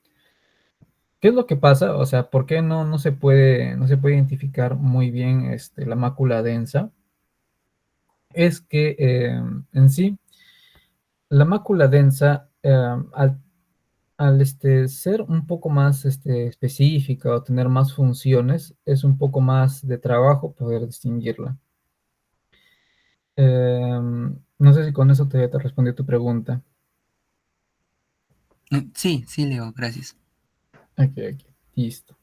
[SPEAKER 1] ¿Qué es lo que pasa? O sea, ¿por qué no se puede identificar muy bien la mácula densa? Es que en sí, la mácula densa, al ser un poco más específica o tener más funciones, es un poco más de trabajo poder distinguirla. No sé si con eso te respondí tu pregunta.
[SPEAKER 2] Sí, sí, Leo, gracias.
[SPEAKER 1] Aquí, listo.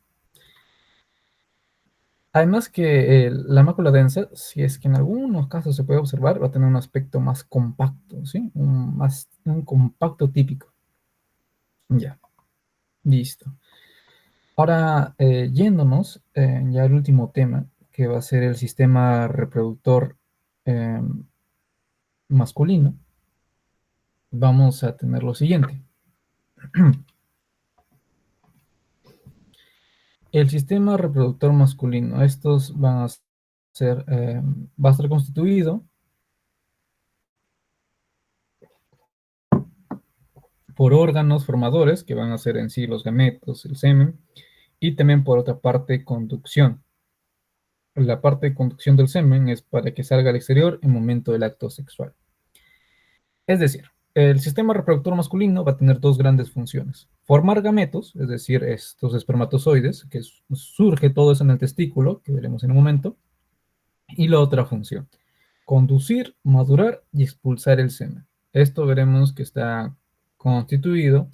[SPEAKER 1] Además que la mácula densa, si es que en algunos casos se puede observar, va a tener un aspecto más compacto, ¿sí? Un compacto típico. Ya, listo. Ahora, yéndonos ya al último tema, que va a ser el sistema reproductor eh, masculino, vamos a tener lo siguiente. El sistema reproductor masculino, estos van a va a estar constituido por órganos formadores, que van a ser en sí los gametos, el semen, y también por otra parte conducción. La parte de conducción del semen es para que salga al exterior en momento del acto sexual. Es decir, el sistema reproductor masculino va a tener dos grandes funciones. Formar gametos, es decir, estos espermatozoides, que surge todo eso en el testículo, que veremos en un momento. Y la otra función, conducir, madurar y expulsar el semen. Esto veremos que está constituido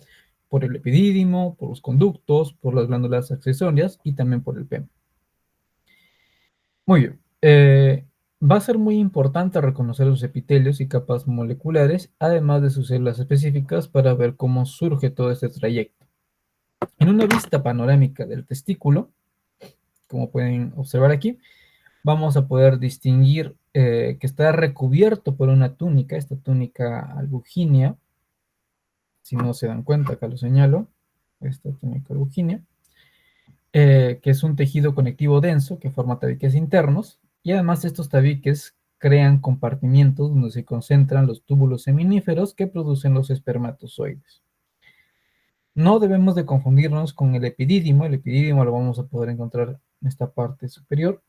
[SPEAKER 1] por el epidídimo, por los conductos, por las glándulas accesorias y también por el pene. Muy bien. Va a ser muy importante reconocer los epitelios y capas moleculares, además de sus células específicas, para ver cómo surge todo este trayecto. En una vista panorámica del testículo, como pueden observar aquí, vamos a poder distinguir que está recubierto por una túnica, esta túnica albugínea, si no se dan cuenta, acá lo señalo, esta túnica albugínea, que es un tejido conectivo denso que forma tabiques internos, y además estos tabiques crean compartimientos donde se concentran los túbulos seminíferos que producen los espermatozoides. No debemos de confundirnos con el epidídimo lo vamos a poder encontrar en esta parte superior,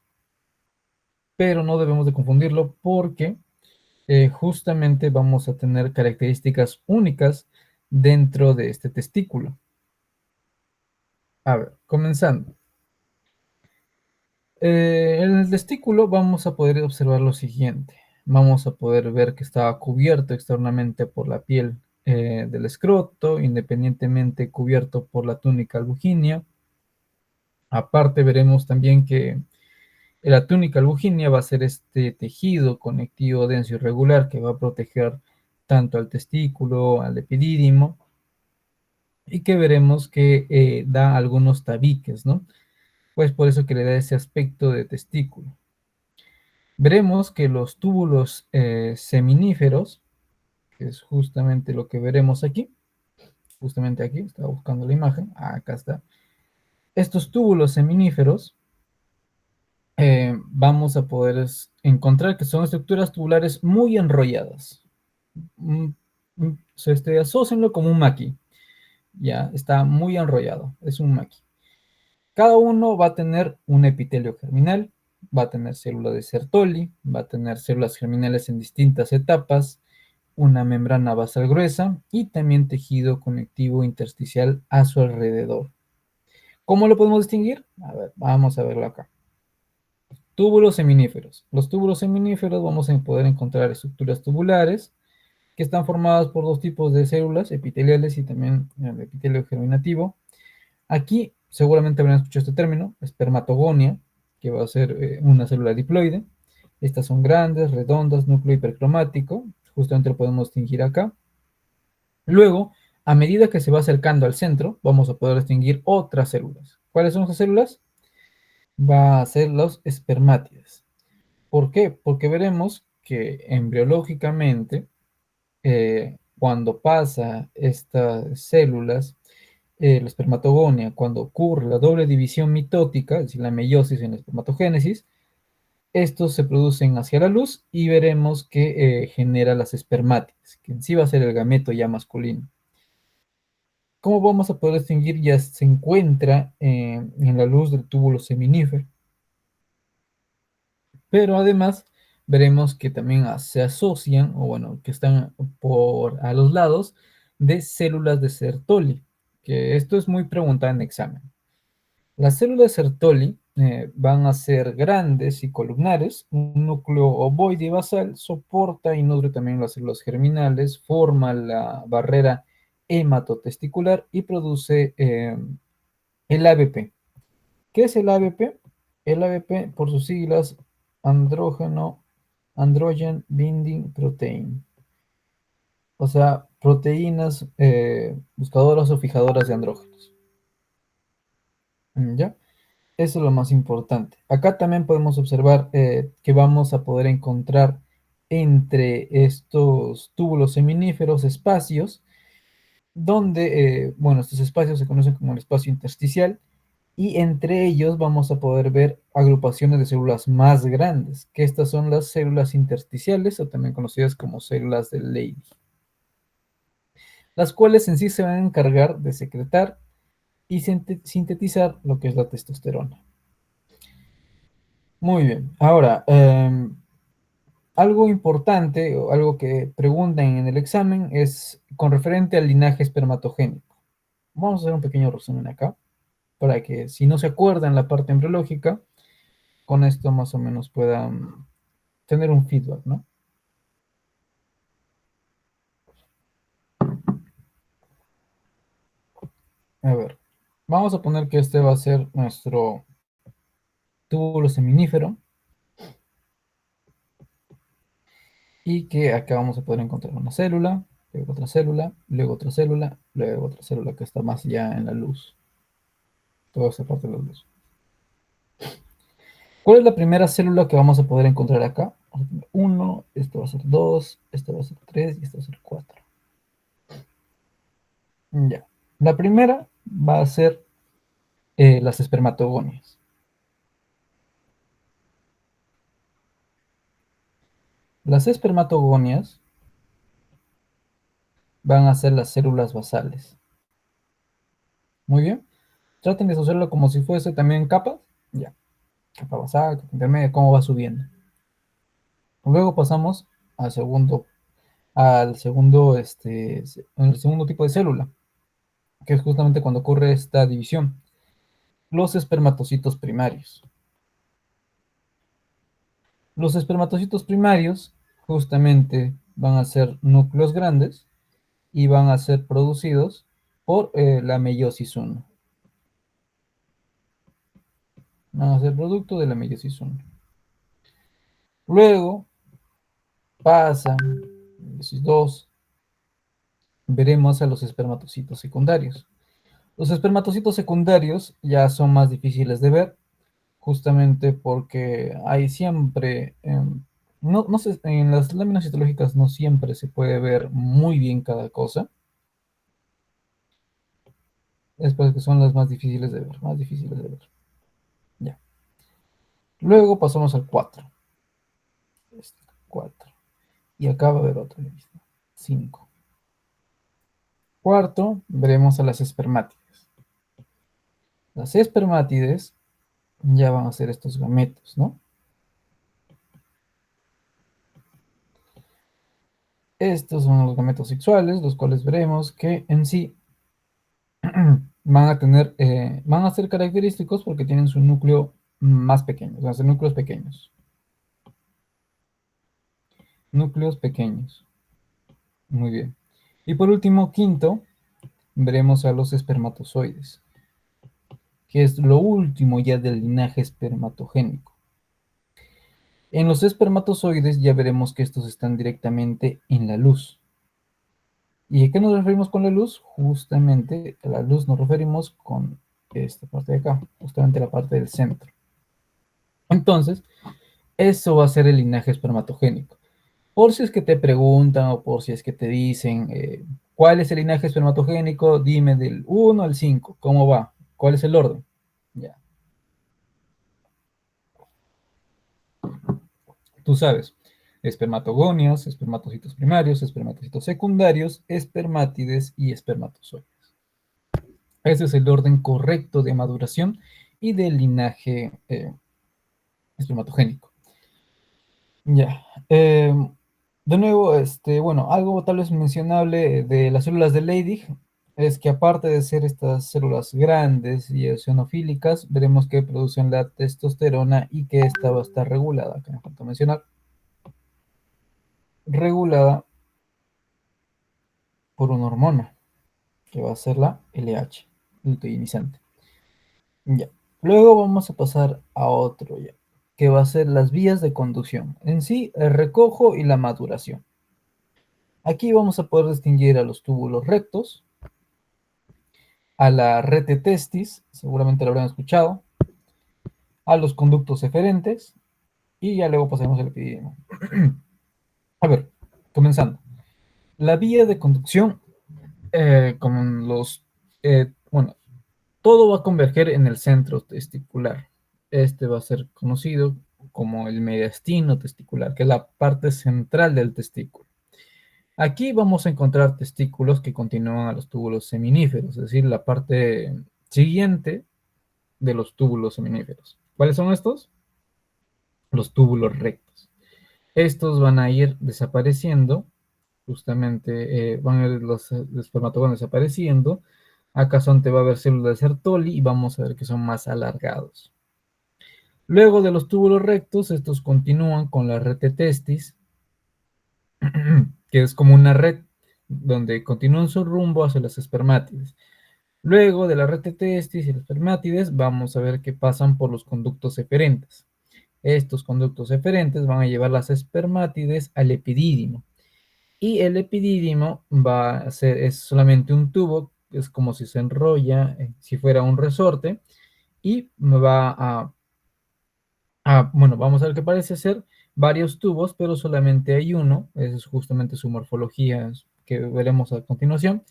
[SPEAKER 1] pero no debemos de confundirlo porque justamente vamos a tener características únicas dentro de este testículo. A ver, comenzando. En el testículo vamos a poder observar lo siguiente. Vamos a poder ver que está cubierto externamente por la piel del escroto, independientemente cubierto por la túnica albugínea. Aparte veremos también que la túnica albugínea va a ser este tejido conectivo denso y regular que va a proteger tanto al testículo, al epidídimo, y que veremos que da algunos tabiques, ¿no? Pues por eso que le da ese aspecto de testículo. Veremos que los túbulos seminíferos, que es justamente lo que veremos aquí, justamente aquí, estaba buscando la imagen, acá está. Estos túbulos seminíferos vamos a poder encontrar que son estructuras tubulares muy enrolladas. Mm, Asócienlo como un maqui, ya está muy enrollado, es un maqui. Cada uno va a tener un epitelio germinal, va a tener célula de Sertoli, va a tener células germinales en distintas etapas, una membrana basal gruesa y también tejido conectivo intersticial a su alrededor. ¿Cómo lo podemos distinguir? A ver, vamos a verlo acá. túbulos seminíferos. Los túbulos seminíferos vamos a poder encontrar estructuras tubulares que están formadas por dos tipos de células, epiteliales y también el epitelio germinativo. Aquí seguramente habrán escuchado este término, espermatogonia, que va a ser una célula diploide. Estas son grandes, redondas, núcleo hipercromático, justamente lo podemos distinguir acá. Luego, a medida que se va acercando al centro, vamos a poder distinguir otras células. ¿Cuáles son esas células? Va a ser los espermátides. ¿Por qué? Porque veremos que embriológicamente, cuando pasa estas células, la espermatogonia, cuando ocurre la doble división mitótica, es decir, la meiosis en la espermatogénesis, estos se producen hacia la luz y veremos que genera las espermátides, que en sí va a ser el gameto ya masculino. ¿Cómo vamos a poder distinguir? Ya se encuentra en la luz del túbulo seminífero. Pero además veremos que también se asocian, o bueno, que están a los lados de células de Sertoli, que esto es muy preguntado en examen. Las células de Sertoli van a ser grandes y columnares, un núcleo ovoide y basal, soporta y nutre también las células germinales, forma la barrera hematotesticular y produce el ABP. ¿Qué es el ABP? El ABP, por sus siglas, Androgen Binding Protein. O sea, proteínas buscadoras o fijadoras de andrógenos. ¿Ya? Eso es lo más importante. Acá también podemos observar que vamos a poder encontrar entre estos túbulos seminíferos espacios donde, bueno, estos espacios se conocen como el espacio intersticial y entre ellos vamos a poder ver agrupaciones de células más grandes, que estas son las células intersticiales o también conocidas como células de Leydig, las cuales en sí se van a encargar de secretar y sintetizar lo que es la testosterona. Muy bien, ahora, algo importante o algo que preguntan en el examen es con referente al linaje espermatogénico. Vamos a hacer un pequeño resumen acá, para que si no se acuerdan la parte embriológica, con esto más o menos puedan tener un feedback, ¿no? A ver, vamos a poner que este va a ser nuestro túbulo seminífero y que acá vamos a poder encontrar una célula, luego otra célula, luego otra célula, luego otra célula que está más ya en la luz, toda esa parte de la luz. ¿Cuál es la primera célula que vamos a poder encontrar acá? Vamos a tener 1, esto va a ser 2, esto va a ser 3 y esto va a ser 4. Ya. La primera va a ser las espermatogonias. Las espermatogonias van a ser las células basales. Muy bien. Traten de asociarlo como si fuese también capas. Ya. Capa basal, capa intermedia, cómo va subiendo. Luego pasamos al segundo tipo de célula, que es justamente cuando ocurre esta división. Los espermatocitos primarios. Los espermatocitos primarios justamente van a ser núcleos grandes y van a ser producidos por la meiosis 1. Van a ser producto de la meiosis 1. Luego pasa meiosis 2, veremos a los espermatocitos secundarios. Los espermatocitos secundarios ya son más difíciles de ver, justamente porque hay siempre, no sé, en las láminas histológicas no siempre se puede ver muy bien cada cosa. Es porque son las más difíciles de ver, más difíciles de ver. Ya. Luego pasamos al 4. 4. Y acá va a haber otra lista. 5. Cuarto, veremos a las espermátides. Las espermátides ya van a ser estos gametos, ¿no? Estos son los gametos sexuales, los cuales veremos que en sí van a ser característicos porque tienen su núcleo más pequeños, van a ser núcleos pequeños. Núcleos pequeños. Muy bien. Y por último, quinto, veremos a los espermatozoides, que es lo último ya del linaje espermatogénico. En los espermatozoides ya veremos que estos están directamente en la luz. ¿Y a qué nos referimos con la luz? Justamente a la luz nos referimos con esta parte de acá, justamente la parte del centro. Entonces, eso va a ser el linaje espermatogénico. Por si es que te preguntan o por si es que te dicen, ¿cuál es el linaje espermatogénico? Dime del 1 al 5, ¿cómo va? ¿Cuál es el orden? Ya, tú sabes. Espermatogonias, espermatocitos primarios, espermatocitos secundarios, espermátides y espermatozoides. Ese es el orden correcto de maduración y del linaje espermatogénico. Ya. De nuevo, bueno, algo tal vez mencionable de las células de Leydig es que aparte de ser estas células grandes y eosinofílicas, veremos que producen la testosterona y que esta va a estar regulada, que me falta mencionar, regulada por una hormona, que va a ser la LH, luteinizante. Ya. Luego vamos a pasar a otro ya, que va a ser las vías de conducción. En sí, el recojo y la maduración. Aquí vamos a poder distinguir a los túbulos rectos, a la rete testis, seguramente lo habrán escuchado, a los conductos eferentes y ya luego pasaremos al epidídimo. A ver, comenzando. La vía de conducción, con bueno, todo va a converger en el centro testicular. Este va a ser conocido como el mediastino testicular, que es la parte central del testículo. Aquí vamos a encontrar testículos que continúan a los túbulos seminíferos, es decir, la parte siguiente de los túbulos seminíferos. ¿Cuáles son estos? Los túbulos rectos. Estos van a ir desapareciendo, justamente van a ir los espermatogones desapareciendo. Acá son, te va a haber células de Sertoli y vamos a ver que son más alargados. Luego de los túbulos rectos, estos continúan con la red de testis, que es como una red donde continúan su rumbo hacia las espermátides. Luego de la red de testis y las espermátides, vamos a ver que pasan por los conductos eferentes. Estos conductos eferentes van a llevar las espermátides al epidídimo. Y el epidídimo es solamente un tubo, es como si se enrolla, si fuera un resorte, y bueno, vamos a ver que parece ser varios tubos, pero solamente hay uno, esa es justamente su morfología que veremos a continuación.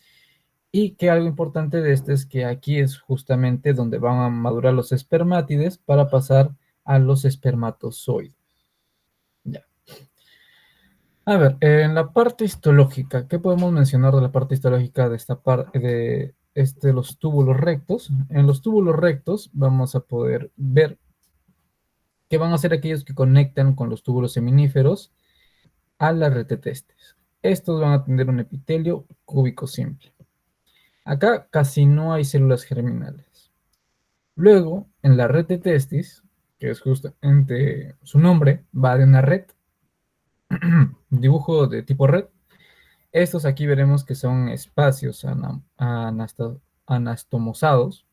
[SPEAKER 1] Y que algo importante de este es que aquí es justamente donde van a madurar los espermátides para pasar a los espermatozoides. Ya. A ver, en la parte histológica, ¿qué podemos mencionar de la parte histológica de esta parte de los túbulos rectos? En los túbulos rectos vamos a poder ver que van a ser aquellos que conectan con los túbulos seminíferos a la red de testes. Estos van a tener un epitelio cúbico simple. Acá casi no hay células germinales. Luego, en la red de testis, que es justamente su nombre, va de una red, dibujo de tipo red. Estos aquí veremos que son espacios anastomosados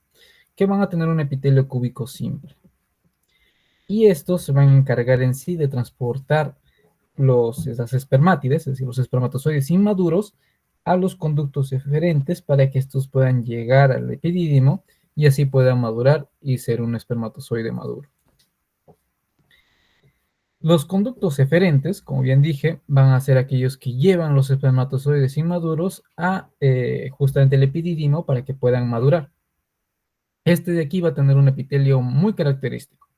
[SPEAKER 1] que van a tener un epitelio cúbico simple. Y estos se van a encargar en sí de transportar las espermátides, es decir, los espermatozoides inmaduros, a los conductos eferentes para que estos puedan llegar al epidídimo y así puedan madurar y ser un espermatozoide maduro. Los conductos eferentes, como bien dije, van a ser aquellos que llevan los espermatozoides inmaduros a justamente el epidídimo para que puedan madurar. Este de aquí va a tener un epitelio muy característico.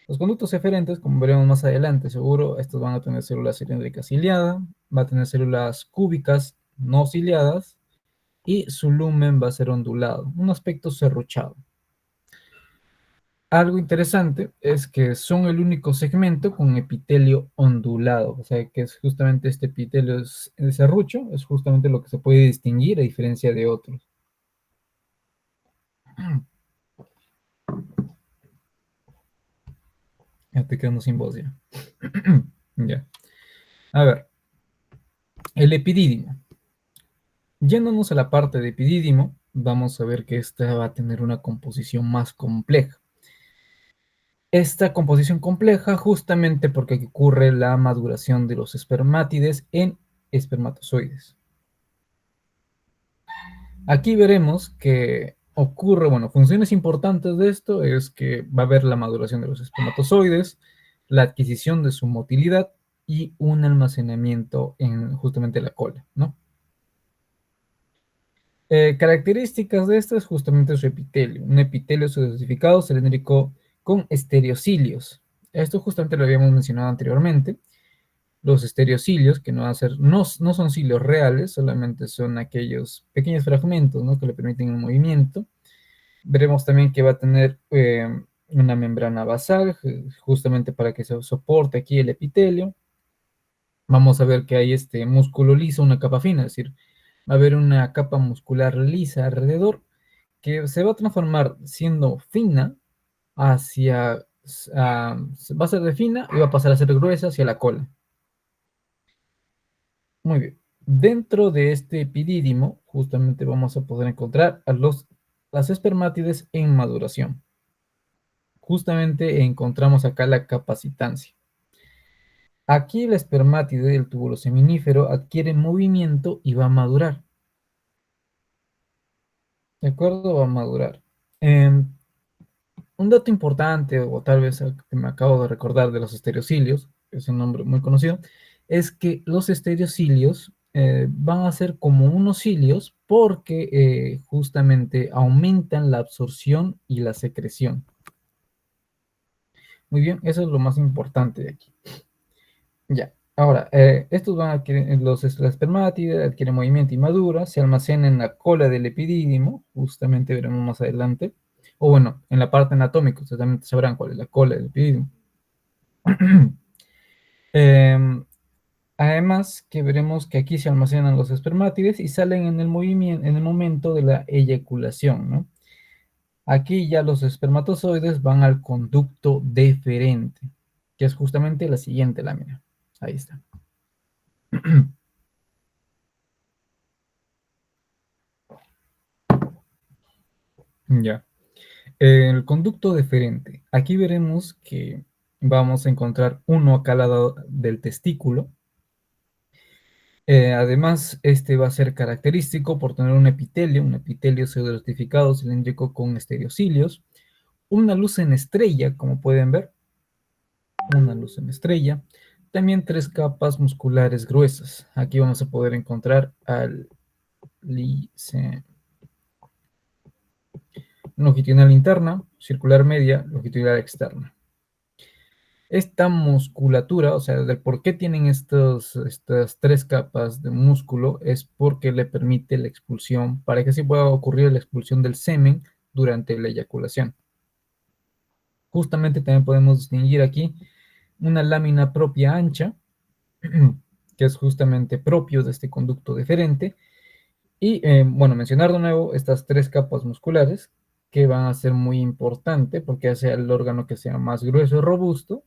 [SPEAKER 1] Los conductos eferentes, como veremos más adelante, seguro, estos van a tener células cilíndricas ciliadas, va a tener células cúbicas no ciliadas y su lumen va a ser ondulado, un aspecto serruchado. Algo interesante es que son el único segmento con epitelio ondulado, o sea que es justamente este epitelio, el serrucho, es justamente lo que se puede distinguir a diferencia de otros. Ya te quedamos sin voz ya. Ya. A ver, el epidídimo. Yéndonos a la parte de epidídimo, vamos a ver que esta va a tener una composición más compleja. Esta composición compleja justamente porque ocurre la maduración de los espermátides en espermatozoides. Aquí veremos que ocurre, bueno, funciones importantes de esto es que va a haber la maduración de los espermatozoides, la adquisición de su motilidad y un almacenamiento en justamente la cola, ¿no? Características de esto es justamente su epitelio, un epitelio substratificado cilíndrico con estereocilios. Esto justamente lo habíamos mencionado anteriormente. Los estereocilios, que no, no son cilios reales, solamente son aquellos pequeños fragmentos, ¿no?, que le permiten el movimiento. Veremos también que va a tener una membrana basal, justamente para que se soporte aquí el epitelio. Vamos a ver que hay este músculo liso, una capa fina, es decir, va a haber una capa muscular lisa alrededor que se va a transformar siendo fina hacia, va a ser de fina y va a pasar a ser gruesa hacia la cola. Muy bien. Dentro de este epidídimo, justamente vamos a poder encontrar a las espermátides en maduración. Justamente encontramos acá la capacitancia. Aquí el espermátide del túbulo seminífero adquiere movimiento y va a madurar. ¿De acuerdo? Va a madurar. Un dato importante, o tal vez que me acabo de recordar de los estereocilios, que es un nombre muy conocido, es que los estereocilios van a ser como unos cilios porque justamente aumentan la absorción y la secreción. Muy bien, eso es lo más importante de aquí. Ya, ahora, estos van a adquirir, la espermátide adquiere movimiento y madura, se almacena en la cola del epidídimo, justamente veremos más adelante, o bueno, en la parte anatómica, ustedes también sabrán cuál es la cola del epidídimo. Em, Además, que veremos que aquí se almacenan los espermátides y salen en el movimiento, en el momento de la eyaculación, ¿no? Aquí ya los espermatozoides van al conducto deferente, que es justamente la siguiente lámina. Ahí está. Ya. El conducto deferente. Aquí veremos que vamos a encontrar uno a cada lado del testículo. Además, este va a ser característico por tener un epitelio pseudoestratificado cilíndrico con estereocilios, una luz en estrella, como pueden ver, una luz en estrella, también tres capas musculares gruesas. Aquí vamos a poder encontrar al longitudinal interna, circular media, longitudinal externa. Esta musculatura, o sea, del por qué tienen estas tres capas de músculo, es porque le permite la expulsión, para que así pueda ocurrir la expulsión del semen durante la eyaculación. Justamente también podemos distinguir aquí una lámina propia ancha, que es justamente propio de este conducto deferente, y bueno, mencionar de nuevo estas tres capas musculares, que van a ser muy importantes porque hace al órgano que sea más grueso y robusto,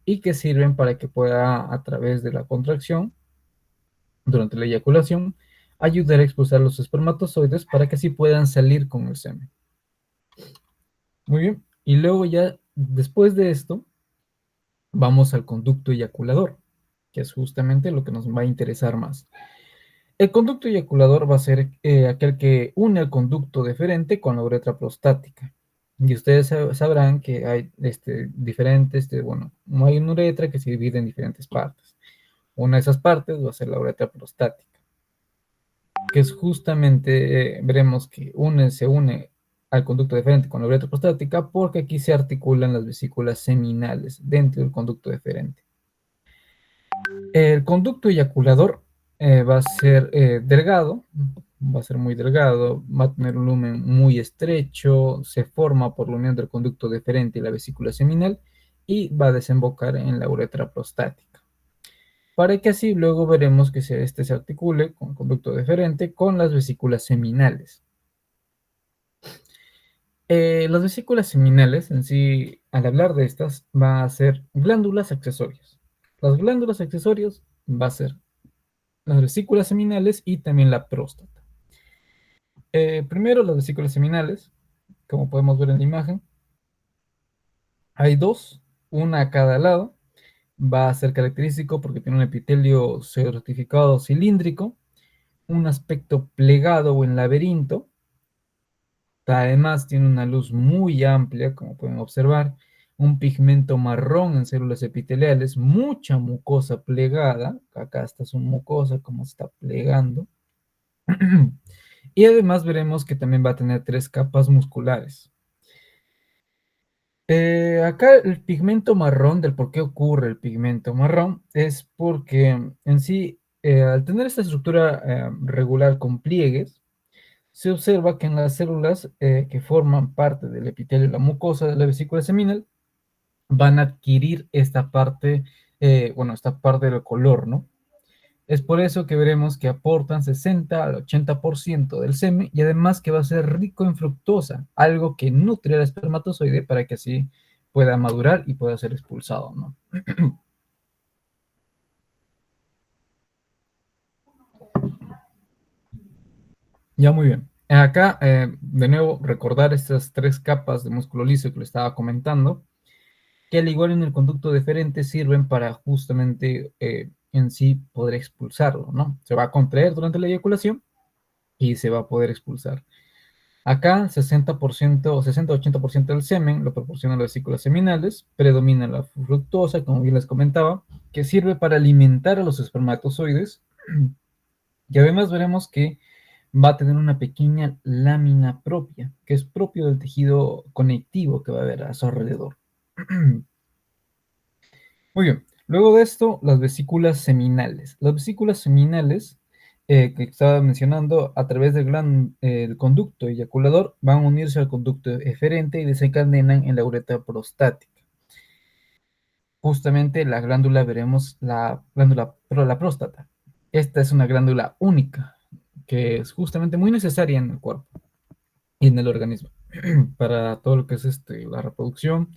[SPEAKER 1] y que sirven para que pueda, a través de la contracción, durante la eyaculación, ayudar a expulsar los espermatozoides para que así puedan salir con el semen. Muy bien, y luego ya después de esto, vamos al conducto eyaculador, que es justamente lo que nos va a interesar más. El conducto eyaculador va a ser aquel que une el conducto deferente con la uretra prostática. Y ustedes sabrán que hay diferentes, bueno, no hay una uretra que se divide en diferentes partes. Una de esas partes va a ser la uretra prostática, que es justamente, veremos que se une al conducto deferente con la uretra prostática porque aquí se articulan las vesículas seminales dentro del conducto deferente. El conducto eyaculador va a ser delgado, va a ser muy delgado, va a tener un lumen muy estrecho, se forma por la unión del conducto deferente y la vesícula seminal y va a desembocar en la uretra prostática. Para que así luego veremos que este se articule con conducto deferente con las vesículas seminales. Las vesículas seminales en sí, al hablar de estas, va a ser glándulas accesorias. Las glándulas accesorias va a ser las vesículas seminales y también la próstata. Primero, las vesículas seminales, como podemos ver en la imagen, hay dos, una a cada lado. Va a ser característico porque tiene un epitelio certificado cilíndrico, un aspecto plegado o en laberinto. Además, tiene una luz muy amplia, como pueden observar, un pigmento marrón en células epiteliales, mucha mucosa plegada. Acá está su mucosa, como está plegando. Y además veremos que también va a tener tres capas musculares. Acá el pigmento marrón, del por qué ocurre el pigmento marrón, es porque en sí, al tener esta estructura regular con pliegues, se observa que en las células que forman parte del epitelio y la mucosa de la vesícula seminal van a adquirir esta parte, bueno, esta parte del color, ¿no? Es por eso que veremos que aportan 60 al 80% del semen y además que va a ser rico en fructosa, algo que nutre al espermatozoide para que así pueda madurar y pueda ser expulsado, ¿no? Ya muy bien. Acá, de nuevo, recordar estas tres capas de músculo liso que le estaba comentando, que al igual en el conducto deferente sirven para justamente en sí poder expulsarlo, ¿no? Se va a contraer durante la eyaculación y se va a poder expulsar. Acá 60% o 60-80% del semen lo proporcionan las vesículas seminales, predomina la fructosa, como bien les comentaba, que sirve para alimentar a los espermatozoides y además veremos que va a tener una pequeña lámina propia, que es propio del tejido conectivo que va a haber a su alrededor. Muy bien. Luego de esto, las vesículas seminales. Las vesículas seminales que estaba mencionando, a través el conducto eyaculador, van a unirse al conducto eferente y desencadenan en la uretra prostática. Justamente la glándula, veremos la glándula, la próstata. Esta es una glándula única, que es justamente muy necesaria en el cuerpo y en el organismo, para todo lo que es la reproducción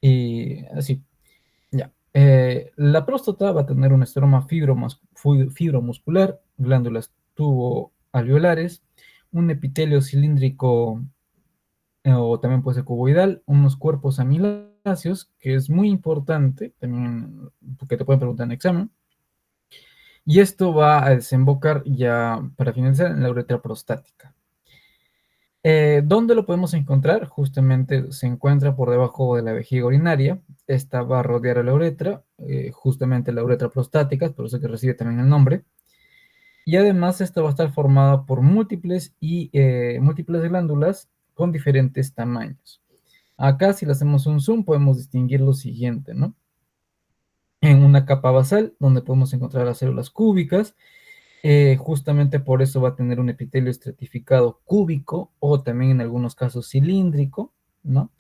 [SPEAKER 1] y así. Ya. La próstata va a tener un estroma fibromuscular, glándulas tuboalveolares, un epitelio cilíndrico o también puede ser cuboidal, unos cuerpos amiláceos, que es muy importante, también porque te pueden preguntar en examen, y esto va a desembocar ya para finalizar en la uretra prostática. ¿Dónde lo podemos encontrar? Justamente se encuentra por debajo de la vejiga urinaria. Esta va a rodear a la uretra, justamente la uretra prostática, por eso que recibe también el nombre. Y además esta va a estar formada por múltiples glándulas con diferentes tamaños. Acá si le hacemos un zoom podemos distinguir lo siguiente, ¿no? En una capa basal donde podemos encontrar las células cúbicas, justamente por eso va a tener un epitelio estratificado cúbico o también en algunos casos cilíndrico, ¿no?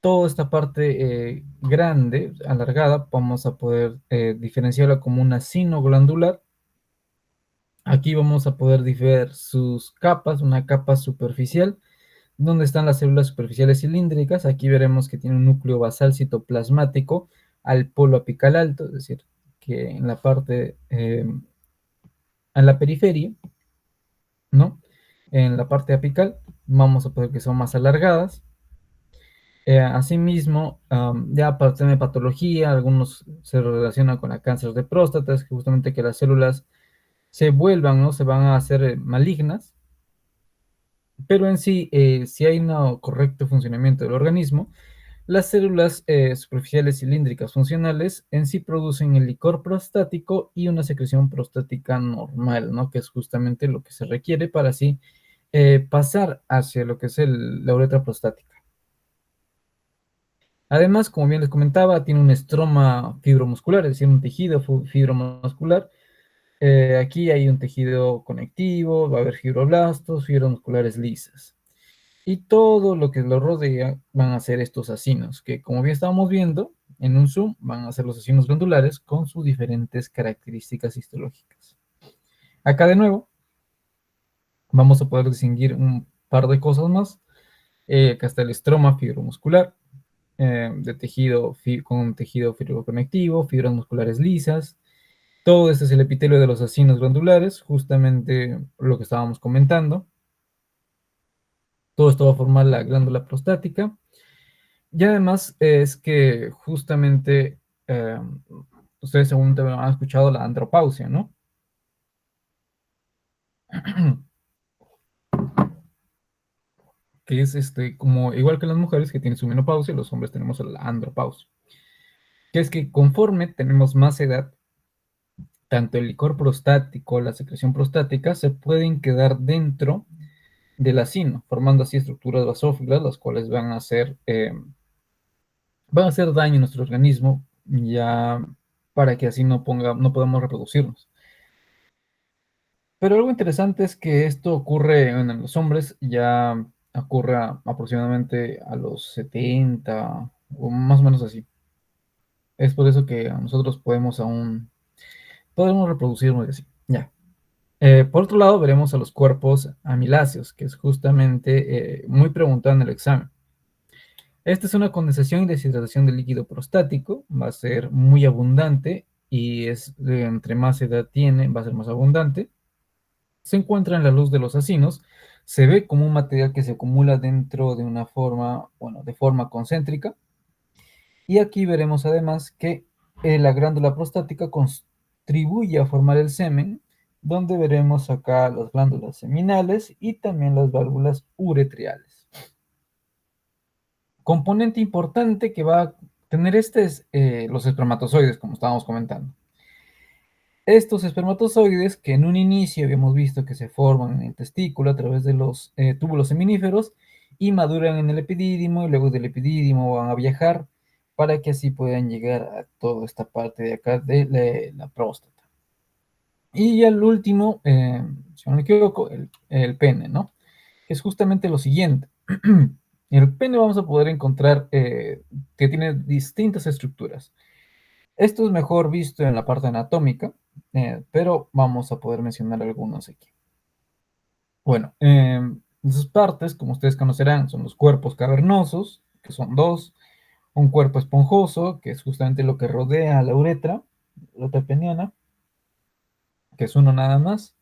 [SPEAKER 1] Toda esta parte grande, alargada, vamos a poder diferenciarla como una sinoglandular. Aquí vamos a poder ver sus capas, una capa superficial, donde están las células superficiales cilíndricas. Aquí veremos que tiene un núcleo basal citoplasmático al polo apical alto, es decir, que en la parte, en la periferia, ¿no? En la parte apical vamos a poder que son más alargadas. Asimismo, ya para tener patología, algunos se relacionan con el cáncer de próstata, es justamente que las células se vuelvan, ¿no? Se van a hacer malignas, pero en sí, si hay un correcto funcionamiento del organismo, las células superficiales cilíndricas funcionales en sí producen el licor prostático y una secreción prostática normal, ¿no? Que es justamente lo que se requiere para así pasar hacia lo que es la uretra prostática. Además, como bien les comentaba, tiene un estroma fibromuscular, es decir, un tejido fibromuscular. Aquí hay un tejido conectivo, va a haber fibroblastos, fibras musculares lisas. Y todo lo que lo rodea van a ser estos acinos, que como bien estábamos viendo en un zoom, van a ser los acinos glandulares con sus diferentes características histológicas. Acá de nuevo, vamos a poder distinguir un par de cosas más. Acá está el estroma fibromuscular, de tejido con tejido fibroconectivo, fibras musculares lisas. Todo este es el epitelio de los acinos glandulares, justamente lo que estábamos comentando. Todo esto va a formar la glándula prostática. Y además es que justamente ustedes seguramente han escuchado la andropausia, ¿no? Que es como igual que las mujeres que tienen su menopausia, los hombres tenemos la andropausia. Que es que conforme tenemos más edad, tanto el licor prostático, la secreción prostática, se pueden quedar dentro del acino, formando así estructuras basófilas, las cuales van a hacer daño a nuestro organismo, ya para que así no podamos reproducirnos. Pero algo interesante es que esto ocurre en los hombres, ya ocurre aproximadamente a los 70 o más o menos así. Es por eso que nosotros podemos reproducirnos y así. Ya. Por otro lado, veremos a los cuerpos amiláceos, que es justamente muy preguntado en el examen. Esta es una condensación y deshidratación del líquido prostático, va a ser muy abundante y entre más edad tiene, va a ser más abundante. Se encuentra en la luz de los acinos, se ve como un material que se acumula dentro de una forma, bueno, de forma concéntrica. Y aquí veremos además que la glándula prostática contribuye a formar el semen, donde veremos acá las glándulas seminales y también las válvulas uretriales. Componente importante que va a tener es los espermatozoides, como estábamos comentando. Estos espermatozoides, que en un inicio habíamos visto que se forman en el testículo a través de los túbulos seminíferos y maduran en el epidídimo, y luego del epidídimo van a viajar para que así puedan llegar a toda esta parte de acá de la próstata. Y el último, si no me equivoco, el pene, ¿no? Que es justamente lo siguiente. En el pene vamos a poder encontrar que tiene distintas estructuras. Esto es mejor visto en la parte anatómica, pero vamos a poder mencionar algunos aquí. Bueno, esas partes, como ustedes conocerán, son los cuerpos cavernosos, que son dos, un cuerpo esponjoso, que es justamente lo que rodea a la uretra peniana, que es uno nada más,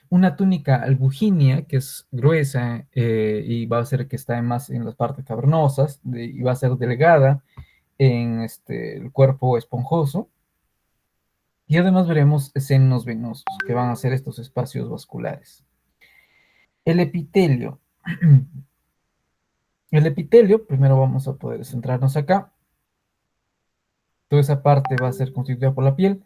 [SPEAKER 1] una túnica albuginea, que es gruesa y va a ser que está más en las partes cavernosas, y va a ser delgada en el cuerpo esponjoso. Y además veremos senos venosos, que van a ser estos espacios vasculares. El epitelio. El epitelio, primero vamos a poder centrarnos acá. Toda esa parte va a ser constituida por la piel.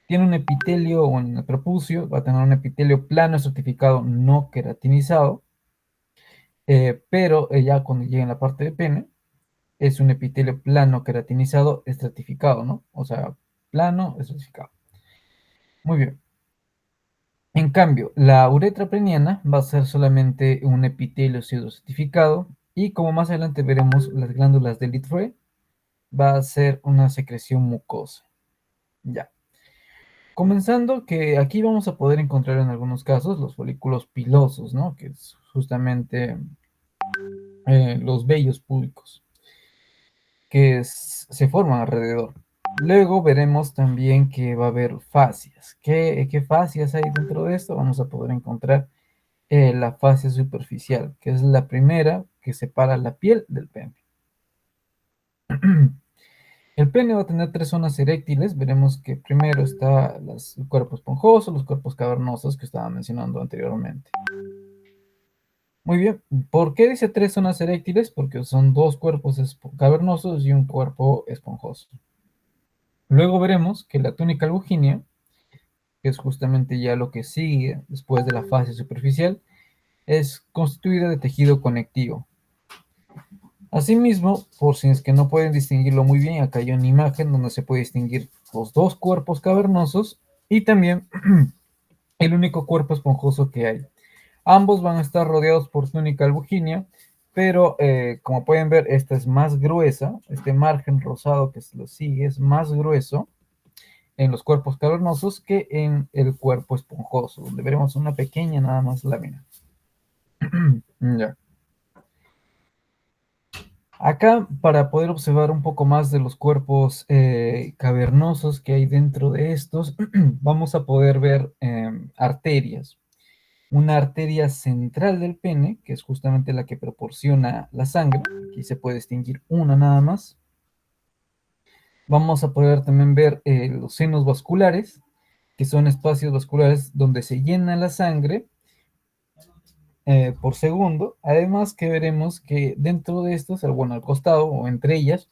[SPEAKER 1] Tiene un epitelio o en el prepucio, va a tener un epitelio plano estratificado no queratinizado, pero ya cuando llega en la parte de pene, es un epitelio plano queratinizado estratificado, ¿no? O sea, plano estratificado. Muy bien. En cambio, la uretra peniana va a ser solamente un epitelio pseudocertificado y como más adelante veremos las glándulas de Littré, va a ser una secreción mucosa. Ya. Comenzando que aquí vamos a poder encontrar en algunos casos los folículos pilosos, ¿no? Que es justamente los vellos púbicos que se forman alrededor. Luego veremos también que va a haber fascias. ¿Qué fascias hay dentro de esto? Vamos a poder encontrar la fascia superficial, que es la primera que separa la piel del pene. El pene va a tener tres zonas eréctiles. Veremos que primero está el cuerpo esponjoso, los cuerpos cavernosos que estaba mencionando anteriormente. Muy bien, ¿por qué dice tres zonas eréctiles? Porque son dos cuerpos cavernosos y un cuerpo esponjoso. Luego veremos que la túnica albuginea, que es justamente ya lo que sigue después de la fascia superficial, es constituida de tejido conectivo. Asimismo, por si es que no pueden distinguirlo muy bien, acá hay una imagen donde se puede distinguir los dos cuerpos cavernosos y también el único cuerpo esponjoso que hay. Ambos van a estar rodeados por túnica albuginea, pero como pueden ver, esta es más gruesa, este margen rosado que se lo sigue es más grueso en los cuerpos cavernosos que en el cuerpo esponjoso, donde veremos una pequeña nada más lámina. Ya. Acá, para poder observar un poco más de los cuerpos cavernosos que hay dentro de estos, vamos a poder ver arterias. Una arteria central del pene, que es justamente la que proporciona la sangre. Aquí se puede distinguir una nada más. Vamos a poder también ver los senos vasculares, que son espacios vasculares donde se llena la sangre por segundo. Además que veremos que dentro de estos, bueno, al costado o entre ellas,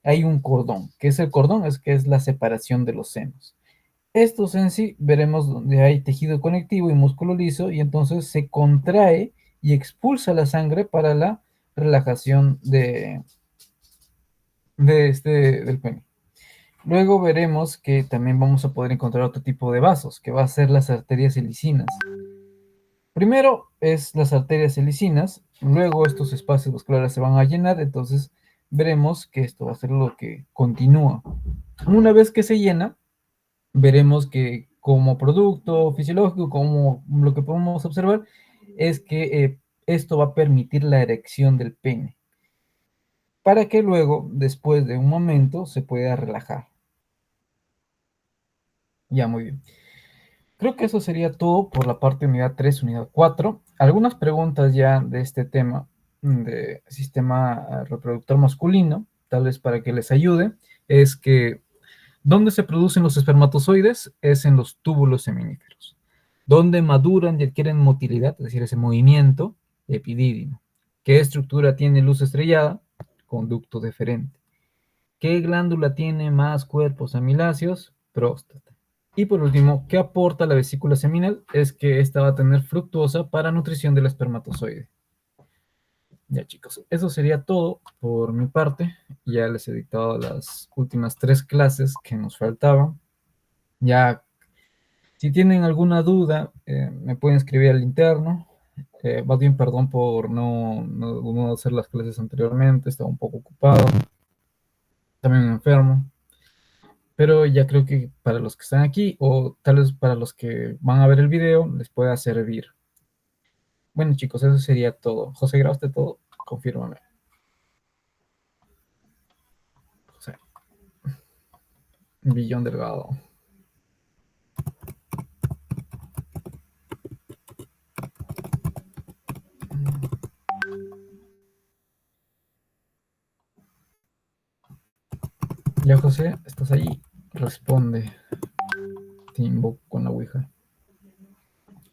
[SPEAKER 1] hay un cordón. ¿Qué es el cordón? Es que es la separación de los senos. Estos en sí veremos donde hay tejido conectivo y músculo liso y entonces se contrae y expulsa la sangre para la relajación del pene. Luego veremos que también vamos a poder encontrar otro tipo de vasos, que va a ser las arterias helicinas. Primero es las arterias helicinas, luego estos espacios vasculares se van a llenar, entonces veremos que esto va a ser lo que continúa. Una vez que se llena, veremos que como producto fisiológico, como lo que podemos observar, es que esto va a permitir la erección del pene, para que luego, después de un momento, se pueda relajar. Ya, muy bien. Creo que eso sería todo por la parte de unidad 3, unidad 4. Algunas preguntas ya de este tema de sistema reproductor masculino, tal vez para que les ayude, es que ¿dónde se producen los espermatozoides? Es en los túbulos seminíferos. ¿Dónde maduran y adquieren motilidad? Es decir, ese movimiento epidídimo. ¿Qué estructura tiene luz estrellada? Conducto deferente. ¿Qué glándula tiene más cuerpos amiláceos? Próstata. Y por último, ¿qué aporta la vesícula seminal? Es que esta va a tener fructuosa para nutrición del espermatozoide. Ya chicos, eso sería todo por mi parte. Ya les he dictado las últimas 3 clases que nos faltaban. Ya, si tienen alguna duda, me pueden escribir al interno. Más bien, perdón por no hacer las clases anteriormente, estaba un poco ocupado, también enfermo. Pero ya creo que para los que están aquí o tal vez para los que van a ver el video les pueda servir. Bueno chicos, eso sería todo. José, ¿grabaste todo? Confírmame. José, Billón Delgado. Ya José, ¿estás ahí? Responde. Te invoco con la Ouija.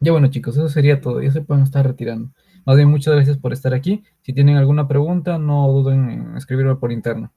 [SPEAKER 1] Ya bueno chicos, eso sería todo. Ya se pueden estar retirando. Más bien, muchas gracias por estar aquí. Si tienen alguna pregunta, no duden en escribirme por interno.